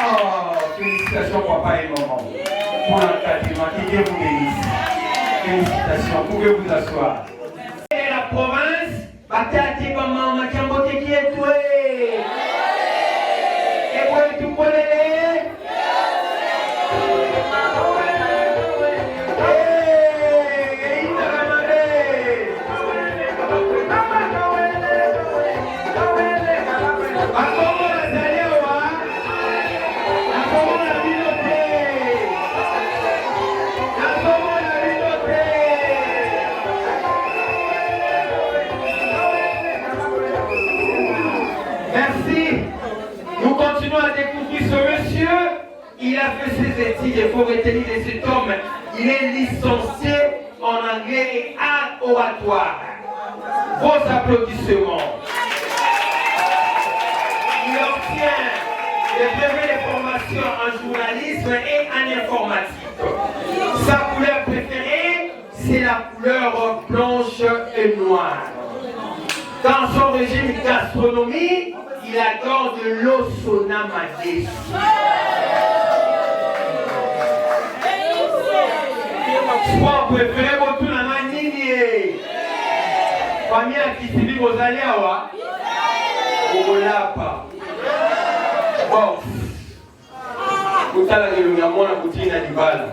Oh, félicitations papa et maman pour l'encadrement, qui Dieu vous bénisse. Félicitations, pouvez vous asseoir. Et la province, Batati maman, Makambote qui est doué. Et vous tout connaissez. faut retenir de cet homme, il est licencié en anglais et art oratoire. Vos applaudissements. Il obtient le brevet de formation en journalisme et en informatique. Sa couleur préférée, c'est la couleur blanche et noire. Dans son régime gastronomie, il adore de l'eau sonamade. Sport préféré, tout le monde nini. Famille à Kisibi, vous allez avoir. Olapa. Box. Kutala ke lungamona kutina dibala.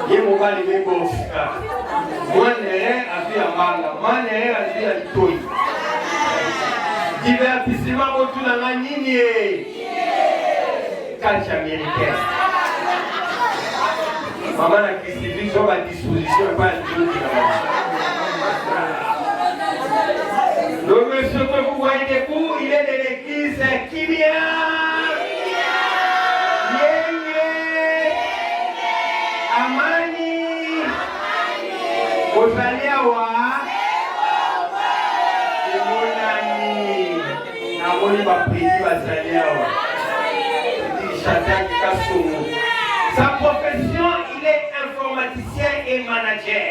Ye mobali me box. Mwanere afi amanga, mwanere afi alitoi. Divertissement autour de la nini. Catch américaine. Maman a Christine sur la disposition pas le tout. Le monsieur que vous voyez des coups, il est de l'église qui vient. Amani. Ozaliawa. Emonani. Namoni baprisi bazaliawa. Chata Kassomo. Sa profession, il est informaticien et manager.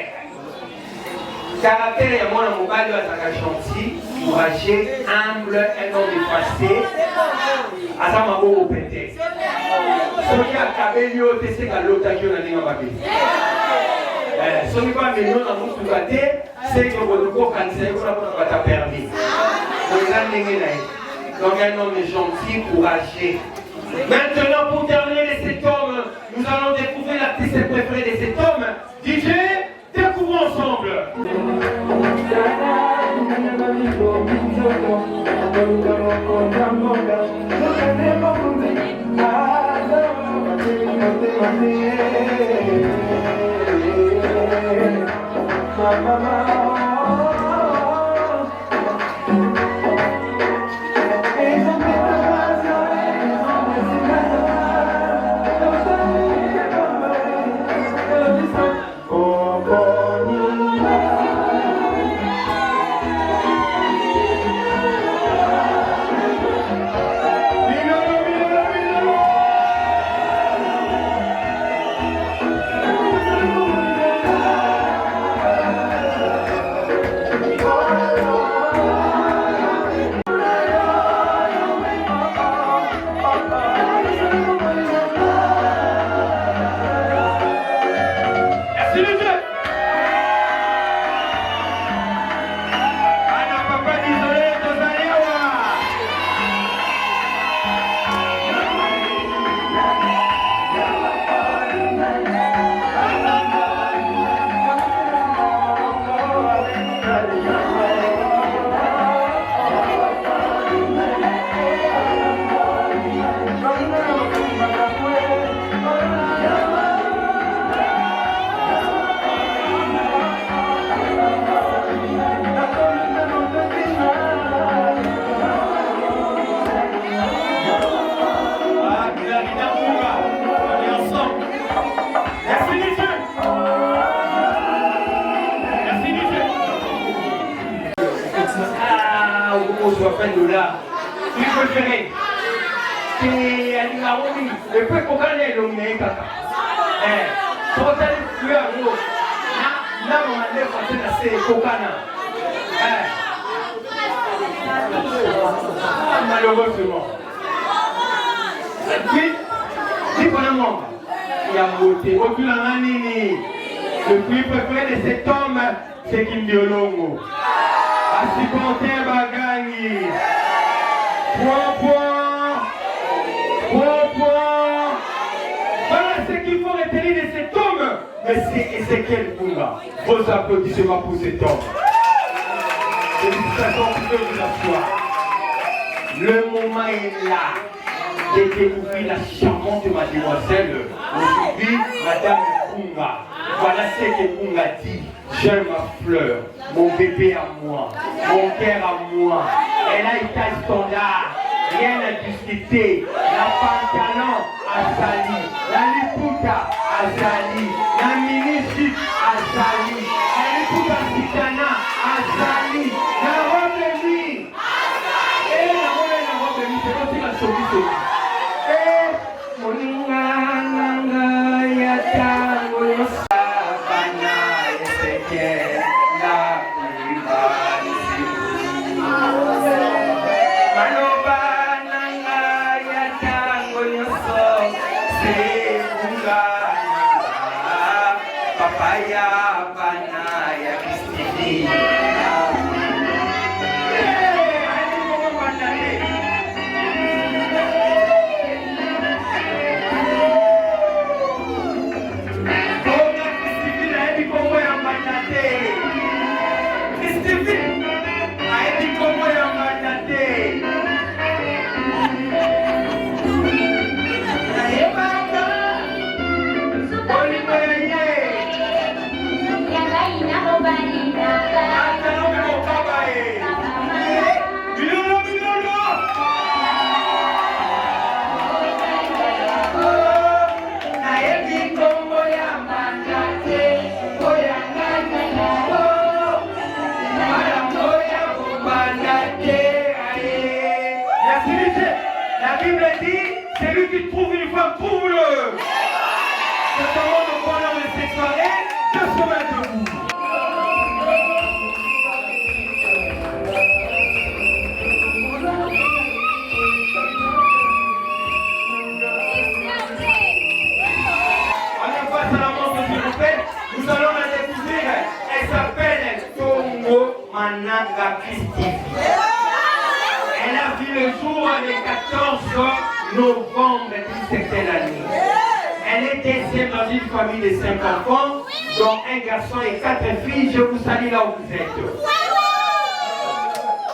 Caractère et moi, mon mari est gentil, courageux, humble, un homme effacé. Azama Bobo Pété. Soki Akabelio, Tessé Galota, qui on a dit en papier. Soki pas mignon dans mon tout-gâté, c'est que vous ne cancer, vous n'avez pas permis. Donc un homme gentil, courageux. Maintenant, pour terminer de cet homme, nous allons découvrir l'artiste préféré de cet homme. DJ, découvrons ensemble. Il préféré. C'est Alimaroumi. Le peu qu'on gagne le mouné kaka. Quand elle est à l'eau, là on a l'air de passer Kokana. Malheureusement. Puis, si vraiment il y a beauté, aucune ananini. Le plus préféré de cet homme, c'est Kim Biolongo. Asiponte Bagani. 3 points. Voilà ce qu'il faut retenir de cet homme. Mais c'est Ezekiel Bunga. Vos applaudissements pour cet homme. Félicitations pour ceux qui l'assoient. Le moment est là de découvrir la charmante mademoiselle. Aujourd'hui, Madame Bunga. Voilà ce que Bunga dit. J'aime ma fleur, mon bébé à moi, mon cœur à moi. Elle a été standard, rien à discuter. La pantalon à sali, la lipoute d'État Azali, la ministre Azali, elle est tout Africana Azali, la robe nuit. Et la robe nuit, c'est aussi la solution. Et Moninga Yata Sabana Eseke la Privasi Maloba Nanga Yata Goyoso Sekunga Papaya Banaya Kristini La Bible dit, celui qui trouve une femme, trouve-le. C'est un monde au bonheur de cette soirée, de se mettre debout. On est face à la montre s'il vous plaît. Nous allons la découvrir. Elle s'appelle Tongo Mananga Christi. Elle a vu le jour le 14 novembre de cette année. Elle est deuxième dans une famille de 5 enfants, dont un garçon et 4 filles. Je vous salue là où vous êtes.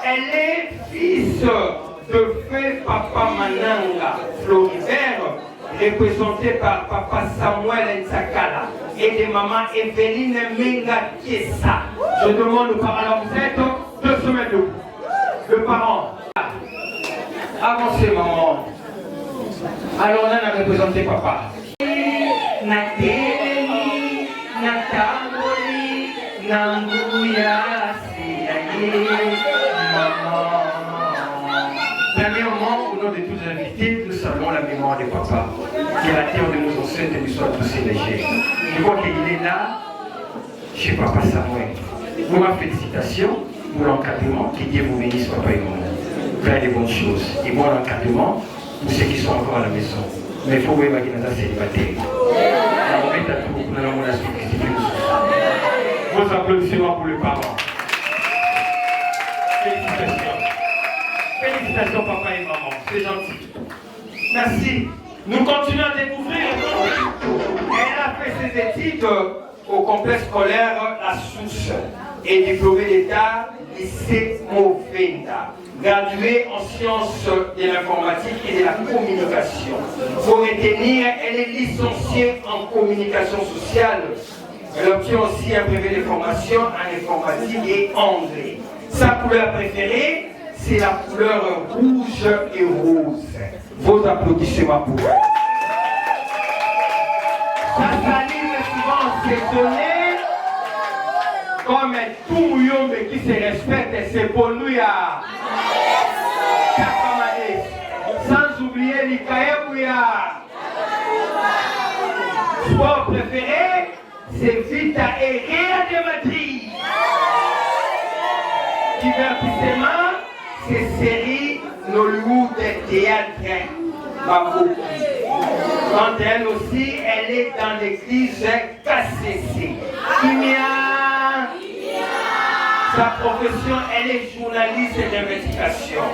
Elle est fils de feu Papa Mananga Floribert, représenté par Papa Samuel Nzakala et de Maman Evelyne Menga Kiesa. Je demande aux parents là où vous êtes de se mettre debout. Le parent. Avancez, maman. Alors, on a représenté papa. Natélemi, Natangoli, Nanguya, maman. Dernièrement, au nom de tous les invités, nous saluons la mémoire de papa, qui est la terre de nos ancêtres et nous sommes tous légers. Je vois qu'il est là, chez papa Samuel. Pour ma félicitation, pour l'encadrement, que Dieu vous bénisse, papa et maman. Plein de bonnes choses et bon encadrement pour ceux qui sont encore à la maison. Mais il faut voir que nous sommes célibataires. Vos applaudissements pour le parent. Félicitations. Félicitations papa et maman. C'est gentil. Merci. Nous continuons à découvrir. Elle a fait ses études au complexe scolaire La Source et diplômée d'État lycée Movenda. Graduée en sciences de l'informatique et de la communication. Pour retenir, elle est licenciée en communication sociale. Elle obtient aussi un brevet de formation en informatique et anglais. Sa couleur préférée, c'est la couleur rouge et rose. Vos applaudissements pour elle. Sa salive est souvent saisonnée. Comme tout mouillon qui se respecte, c'est pour nous. Sans oublier l'Ikaebouya. Sport préféré, c'est Vita et Real de Madrid. Divertissement, c'est série Nollywood théâtre. Babou. Quant à elle aussi, elle est dans l'église KCC. Sa profession, elle est journaliste d'investigation.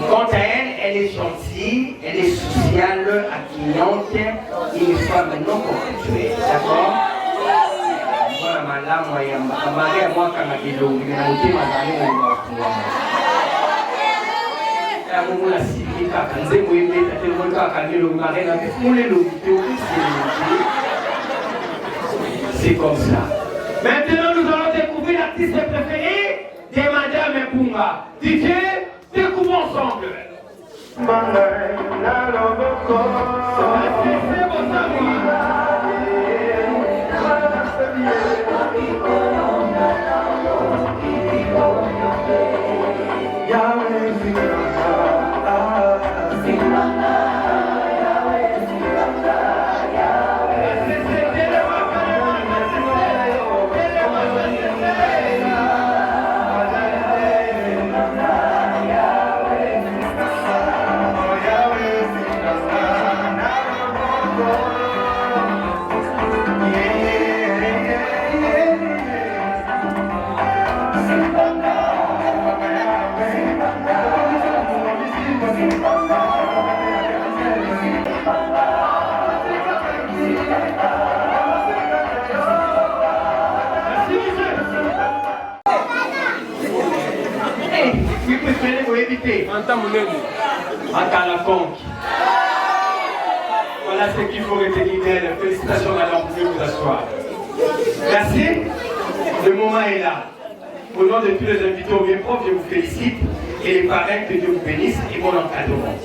Quant à elle, elle est gentille, elle est sociale, accueillante, une femme non conflictuelle. D'accord? Voilà, madame, moi, quand je suis c'est comme ça. Maintenant, nous allons découvrir l'artiste préféré de Madame Mpunga. DJ, découvrons ensemble. C'est vos savoir. éviter. Anta la conque. Voilà ce qu'il faut retenir d'elle. Félicitations madame, vous pouvez vous asseoir. Merci. Le moment est là. Au nom de tous les invités au bien prof, je vous félicite. Et les parrains, que Dieu vous bénisse et bon encadrement.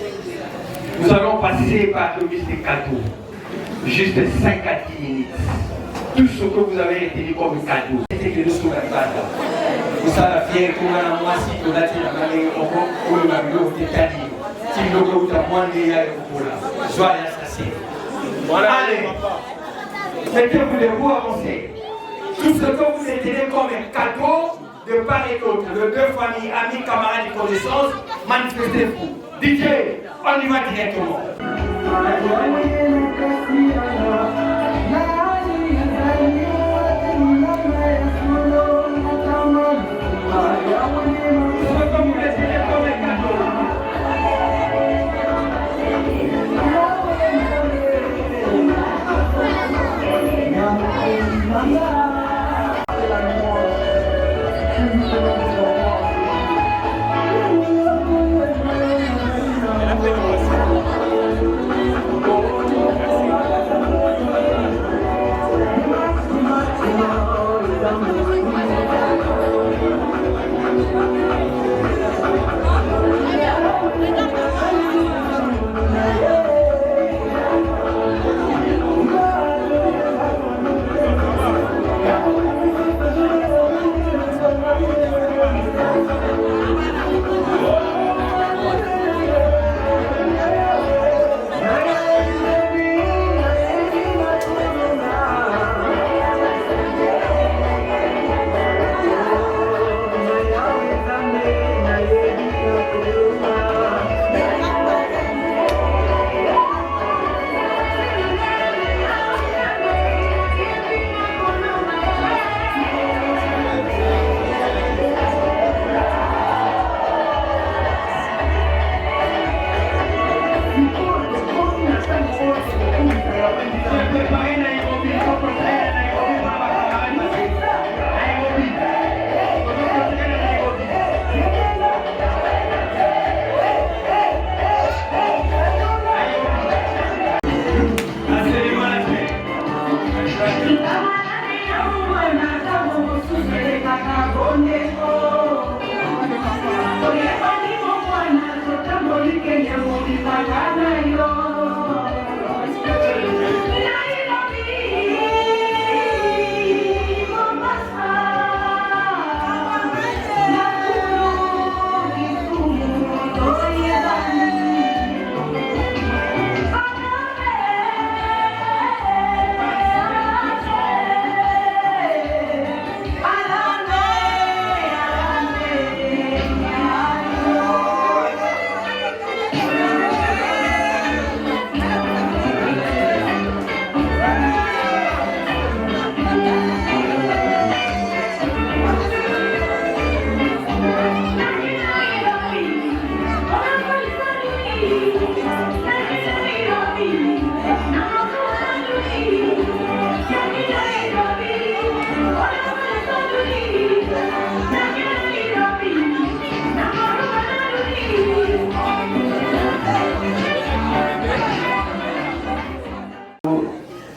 Nous allons passer par le liste des cadeaux. Juste 5 à 10 minutes. Tout ce que vous avez retenu comme cadeau, c'est que nous sommes à base. Vous savez bien qu'on a un mois si on a dit la manière dont on a vu au détail. Si nous avons eu un mois de l'année, soit l'assassin. Allez, mettez-vous debout, avancez. Tout ce que vous retenez comme un cadeau, de part et d'autre, de deux familles, amis, camarades et connaissances, manifestez-vous. DJ, on y va directement.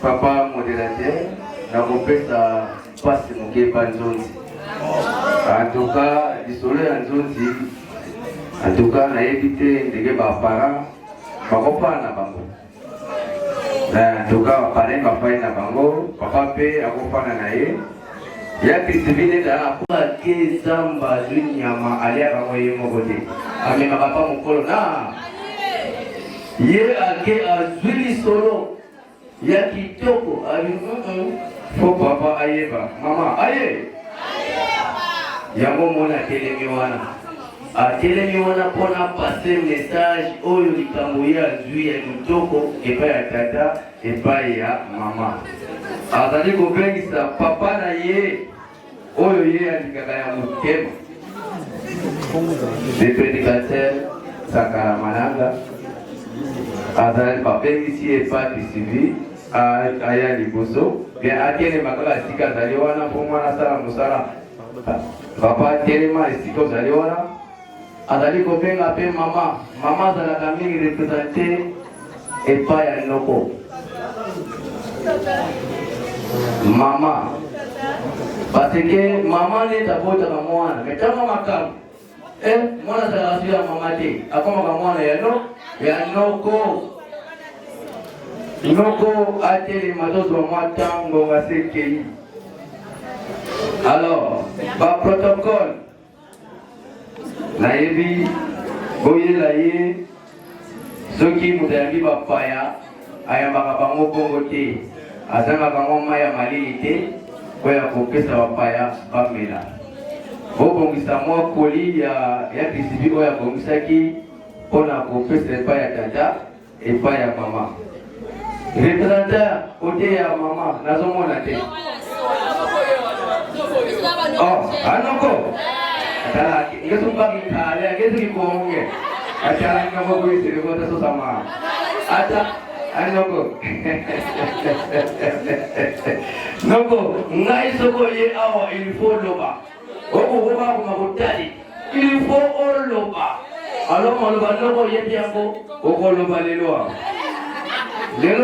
Papa modérateur, na kopesa passe moke pa nzonzi. En tout cas, disolo ya nzonzi, en tout cas, nayebi te ndenge bapara bakopana na bango. En tout cas, bapare bafai na bango, papa pe akopana na ye. Ya Kristivine da ke zamba nyama alia bango ye moko te. Amema papa mokolo na. Ye ake azwili solo. Ya kitoko ali fo papa ayeba mama aye yango mona telemi wana atelemi wana pona passer message oyo likambo ya zwi ya kitoko epai ya tata epai ya mama azali kopengisa papa na ye oyo ye alikaka ya motema le prédicateur Sakara Mananga azali bapengisi epati civil aya liboso bien atelema kaka esika azali wana mpo mwana asala mosala papa atelema esika ozali wana azali kobenga pe mama. Mama azalaka mingi représente epai ya noko. Mama. Parce que maman n'est pas bonne à moi. Mais quand on m'a calme, moi je suis à maman dit. À comment maman est non? Il y a noko. Noko a été les matos de moi tango à ce pays. Alors, par protocole, naïvi, boye laïe, ceux qui nous ont dit papaya, ayamba bango bongote, azanga bango maya malilité. Oya kopesa bapaya bamela bobongisa mwa koli ya krisibi oyo abongisaki mpona kopesa epai ya tata epai ya mama. Représentateur kote ya mama nazomona te. Anoko atala ngesumbaki kale ngesuki konge atala ngamo kuisiri kota sosama ata anoko noko ngai soko ye awa il faut loba oko woba kuma kutali il faut loba alors mon loba noko ye biango oko loba lelo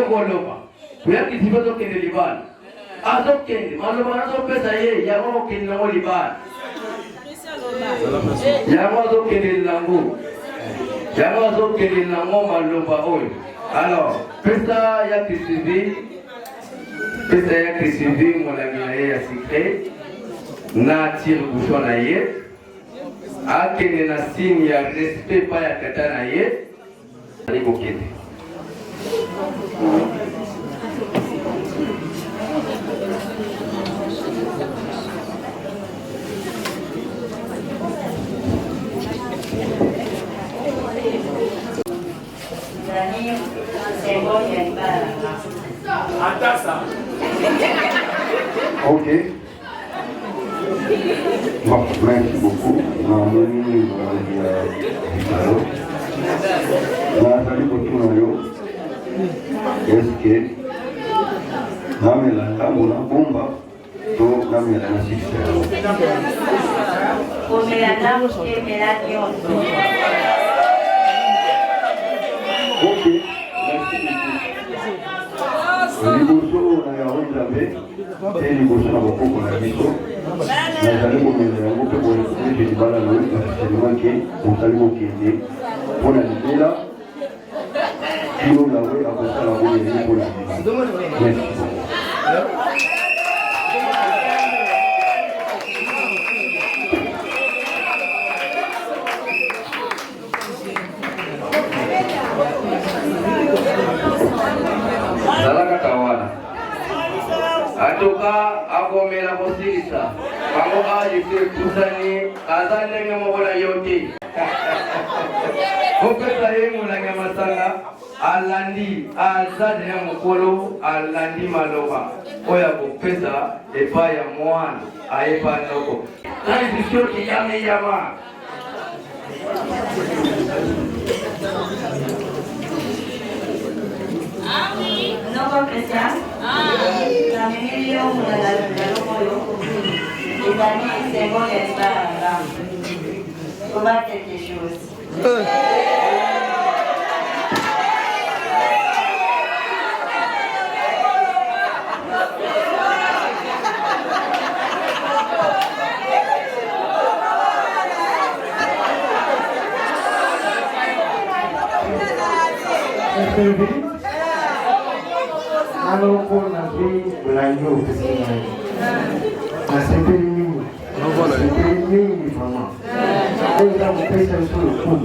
ko loba kuya kitiba to kene liban azo kene maloba nazo pesa ye ya ko kene no liban ya ko zo kene langu ya ko zo kene lango maloba oyo. Alors, pesa ya krisivi molami na ye ya secret na tire bouchon na ye akende na signe ya respect pa ya tata na ye ali kokende. Ok. Bon, merci beaucoup. Est-ce que namela ngambo na bomba to namela na succès? Ok. Liboso na yango nzambe te liboso na bokoko na biso nazali komela yango mpe boyeete libala na oyo nafiselemake ozali kokende mpona libela kilo nawe akosala boyeli mpona libala. Merci Zalaka kawana atoka akomela kosilisa bango ayise kusani azandenge mokola yote kopesa ye molanga masanga alandi azade ya mokolo alandi maloba oyo akopesa epai ya mwana ayepa ndoko transition kiyameyama. Non Christian, la million de la les amis, c'est bon, il y a pas là. On va quelque chose. Alors pour la vie de la vie c'est mingi vraiment. Et là vous faites un sur le coup.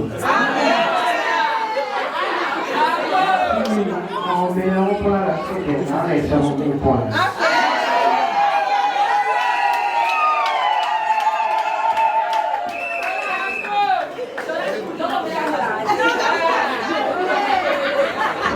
On met en point la chose et ça vous met point.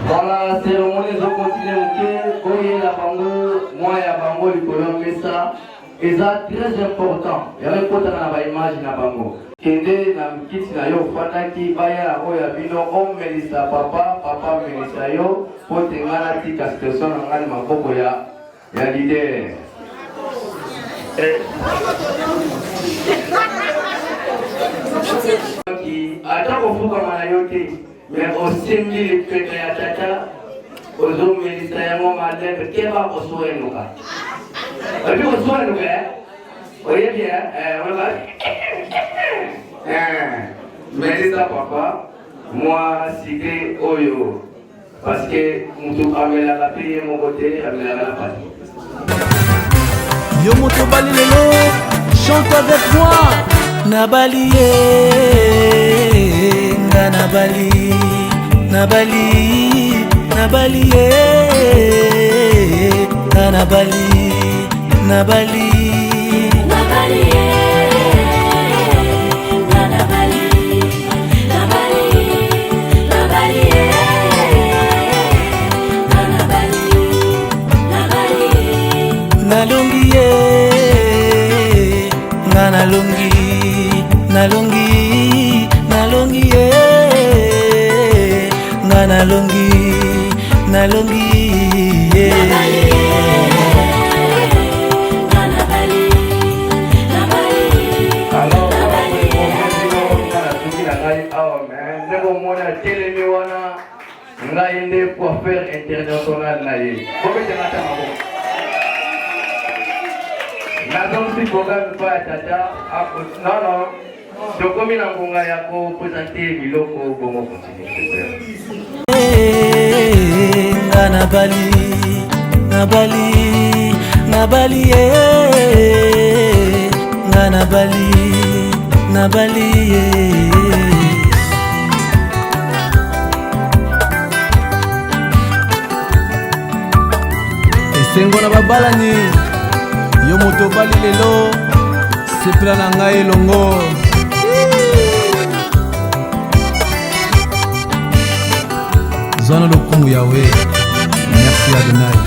Voilà, cérémonie de continuité, Koye la bango, moi ya bango, l'Ikolon Mesa, et ça très important. Il y a un côté dans la image na bango. Kende na mkiti na yo fataki baya la oya bino on melisa papa, papa melisa yo, pote ngana tika situation na ngani maboko ya leader. soki ata kofuka na yo te mais osimbi lipeka ya tata ozomelisa yango malebe keba kosoenuka obi kosoenuka oyebi melisa papa moi sike oyo parce que mutu amelaka pe ye moko te amelaka na pati Yo moto bali lelo, chante avec moi. Nabali nga nabali, nabali, nabali nga nabali, nabali, nabali nga nabali, nabali, nabali nga nabali, nabali, nalongi nalongi nalongi nalongi nga nalongi nalongi ngai nde coiffeur international na ye kobetelata maboko nazongisi programme pa ya tata nono tokomi na ngonga ya kopresente biloko bongo continue nga nabali nabali nabali nga nabali nabali esengo na babalani yo moto bali lelo sepela na ngai elongo zwana lokungu yawe merci Adonai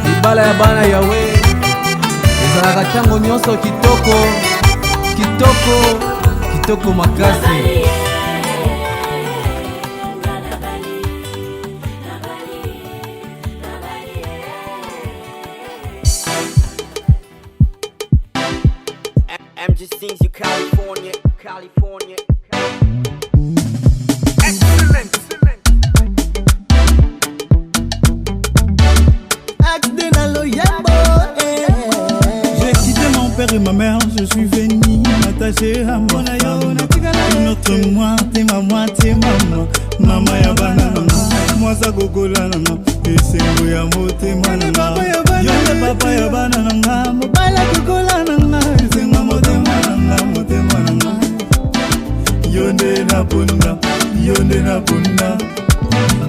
libala ya bana yawe ezalaka ntango nyonso kitoko kitoko kitoko makasi MJ sings you California, California. Excellent. J'ai quitté mon père et ma mère, je suis venu m'attacher à moi. Une autre moi, t'es ma moitié, maman. Maman ya banana, moi ça gogola nana. Et c'est moi ya moté manana. Yo le papa ya banana, mobile gogola nana. C'est moi moté manana, moté manana. Yo ne na punda, yo ne na punda.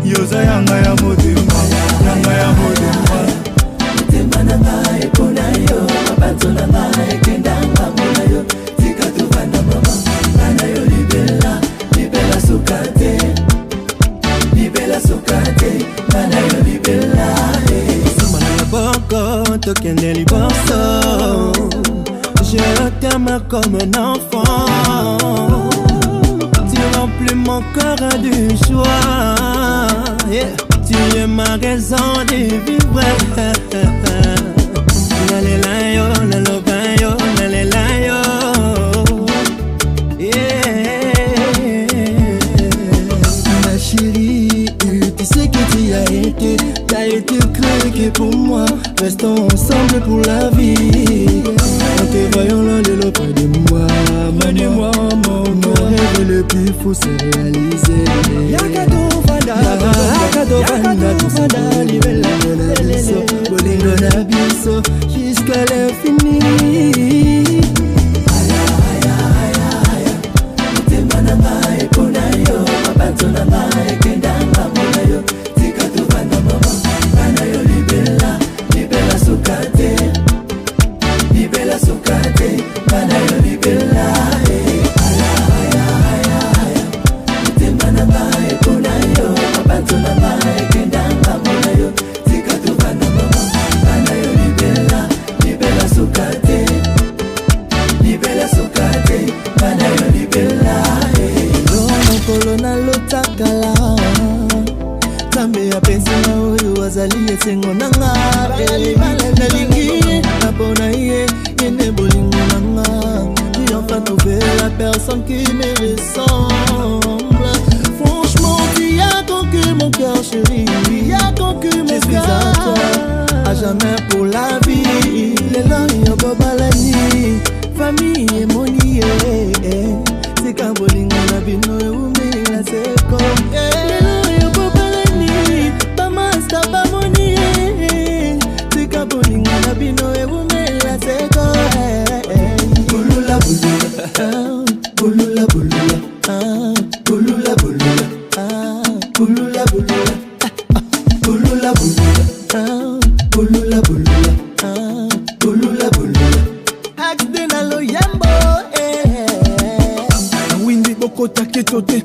Yo za yanga ya moté manana, yanga ya moté manana. Mananga ekona yo, abanzona na ekendanga mona yo. Tika tuvanda mama, ana yo libela, libela sukate, libela sukate, ana yo libela. Samana la boko, tokende liboso. Je t'aime comme un enfant. Tu remplis mon cœur du choix. Yeah. Tu es ma raison de vivre. Nalelayo, nalobayo, nalelayo. Ma chérie, tu sais que tu as été créé que pour moi. Restons ensemble pour la vie. En te voyant loin de l'autre près de moi. Manie-moi, mon rêve le plus fou se réaliser. Yakado Vanda, libella na biso, bolingo na biso, jusqu'à l'infini. Aya, aya, aya, aya, motema na ngai epona yo, mabanzo na ngai ekendanga mona yo. Tika tovanda mama, bana yo libela, libela sukate, libela sukate, bana yo libela. Aya, aya, aya, aya, motema na ngai epona yo, mabanzo na ngai ekendanga mona yo. Tika tovanda mama, bana yo libela, libela sukate, bino eumela seko bulula bulula bulula bulula bulula bulula bulula bulula bulula bulula bulula bulula bulula accident alo yambo windi bokota ketote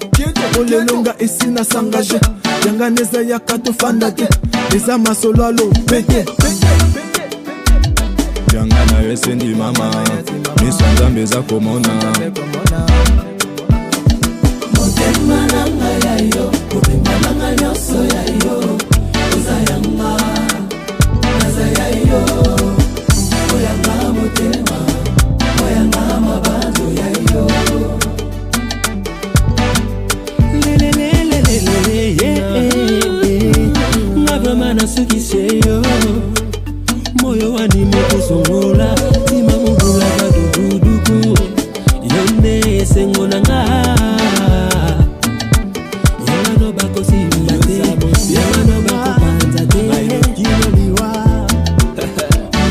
olelonga esina sangaje yanga neza yakato fanda te eza masolo alo pete yanga na esendi mama miso nzambe eza komona motema nanga yayo kobemba nanga nyonso yayo oza yanga naza yayo oyanga motema oyanga mabando yayo ngavamana sukiseyo moyo wanimo kozongola tima mobula kadududuku yonde esengonanga yangano bakosimate yangano bakopanza te kinoliwa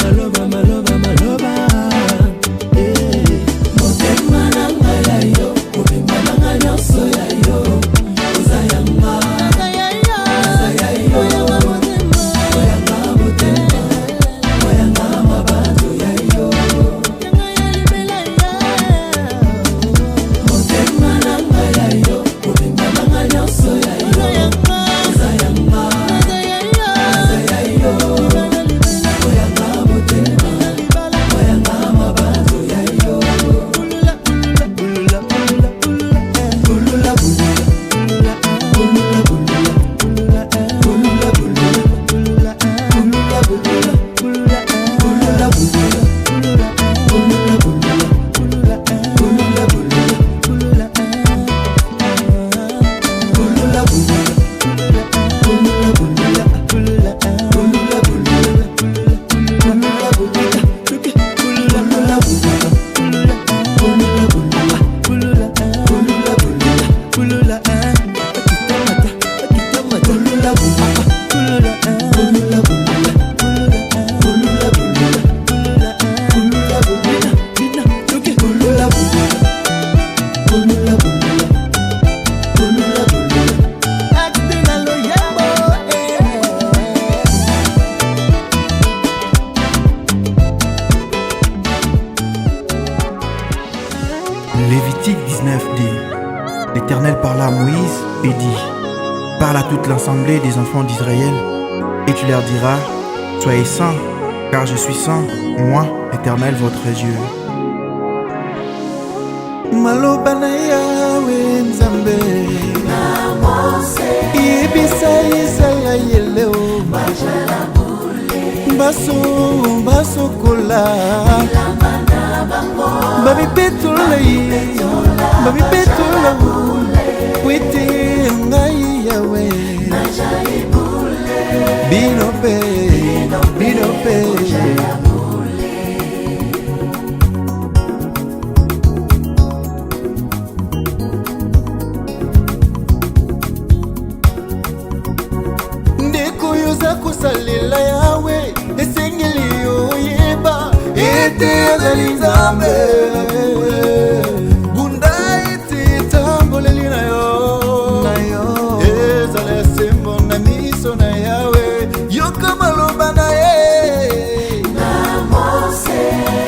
maloba maloba maloba motema nanga yayo kobemba nanga nyonso yayo oza yanga Lévitique 19 dit, l'Éternel parla à Moïse et dit, parle à toute l'assemblée des enfants d'Israël, et tu leur diras, soyez saints, car je suis saint, moi, l'Éternel votre Dieu. Maloba na yawe nzambe na mose ibisa Israel o baso baso kola babi petula babi petula wete ngai yawe binope binope kosalela yawe esengeli oyeba ete azali nzambe bunda ete tamboleli na yo ezala sembo na miso na yawe yoka maloba na ye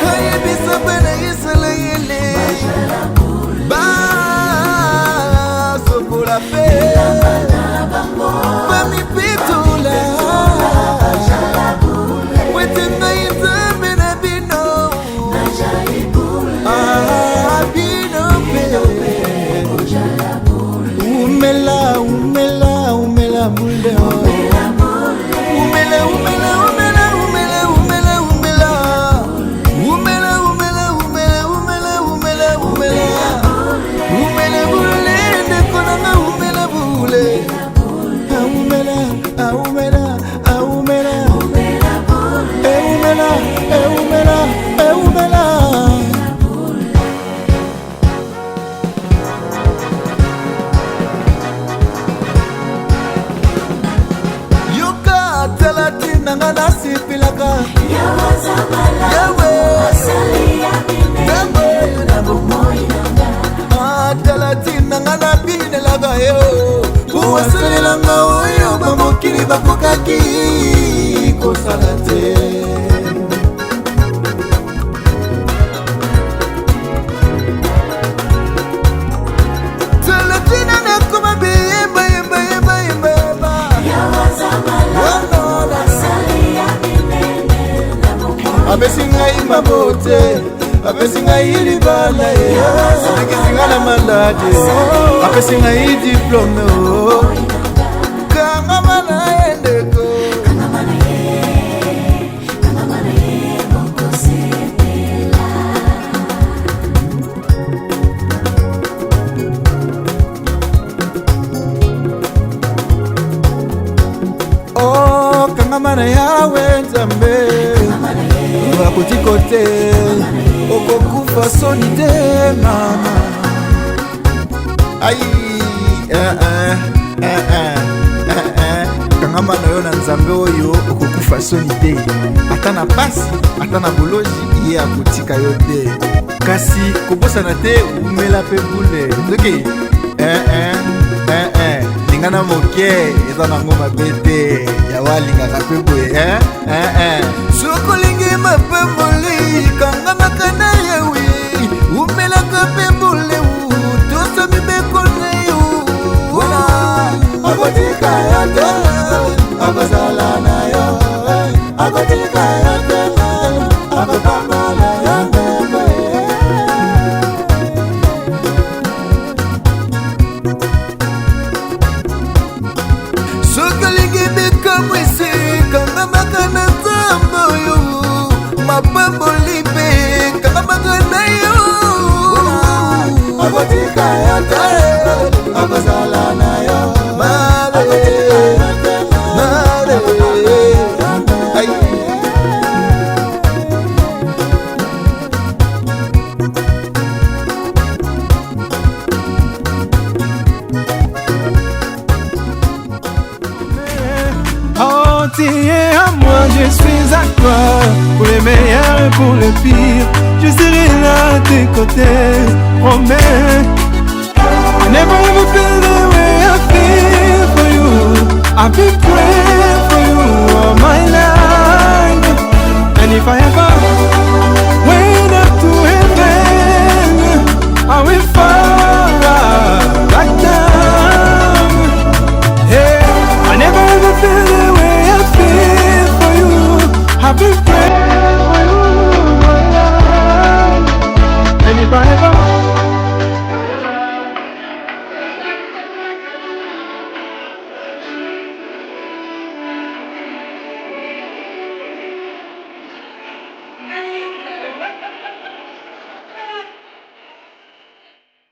ayebisa bana Israele basokola pe bamipitola wetenga inzambe na bino owasalelanga oyo bamokili bakokaki kosala te. Salatina nakoma beyemba yemba yemba yemba yemba apesi ngai mabote apesi ngai libala apesi ngai na malade apesi ngai diplome kangama na endeko oh kangama na yawe nzambe akotiko te okokufa soni te mama ai kangama na yo na nzambe oyo okokufa soni te ata na pasi ata na boloji ye akotika yo te kasi kobosana te umela mpe bule soki lingana moke eza nango mabe te yawa alingaka mpe boye sokolingi mapemboli kangamaka na yewi umelaka mpe buleu tosa mibeko na yo akotika yo te akozala na yo akotika yo te akopambala yo mbeko sokolingi bikamwisi kangamaka na nzambe oyo mapamboli mpe kangamaka na yo akotika yo te akozala na yo mabe mabe ai entier à moi, je suis à toi. Pour les meilleurs et pour les pires, je serai là à tes côtés. Promets, I never ever feel the way I feel for you. I've been praying for you all my life. And if I have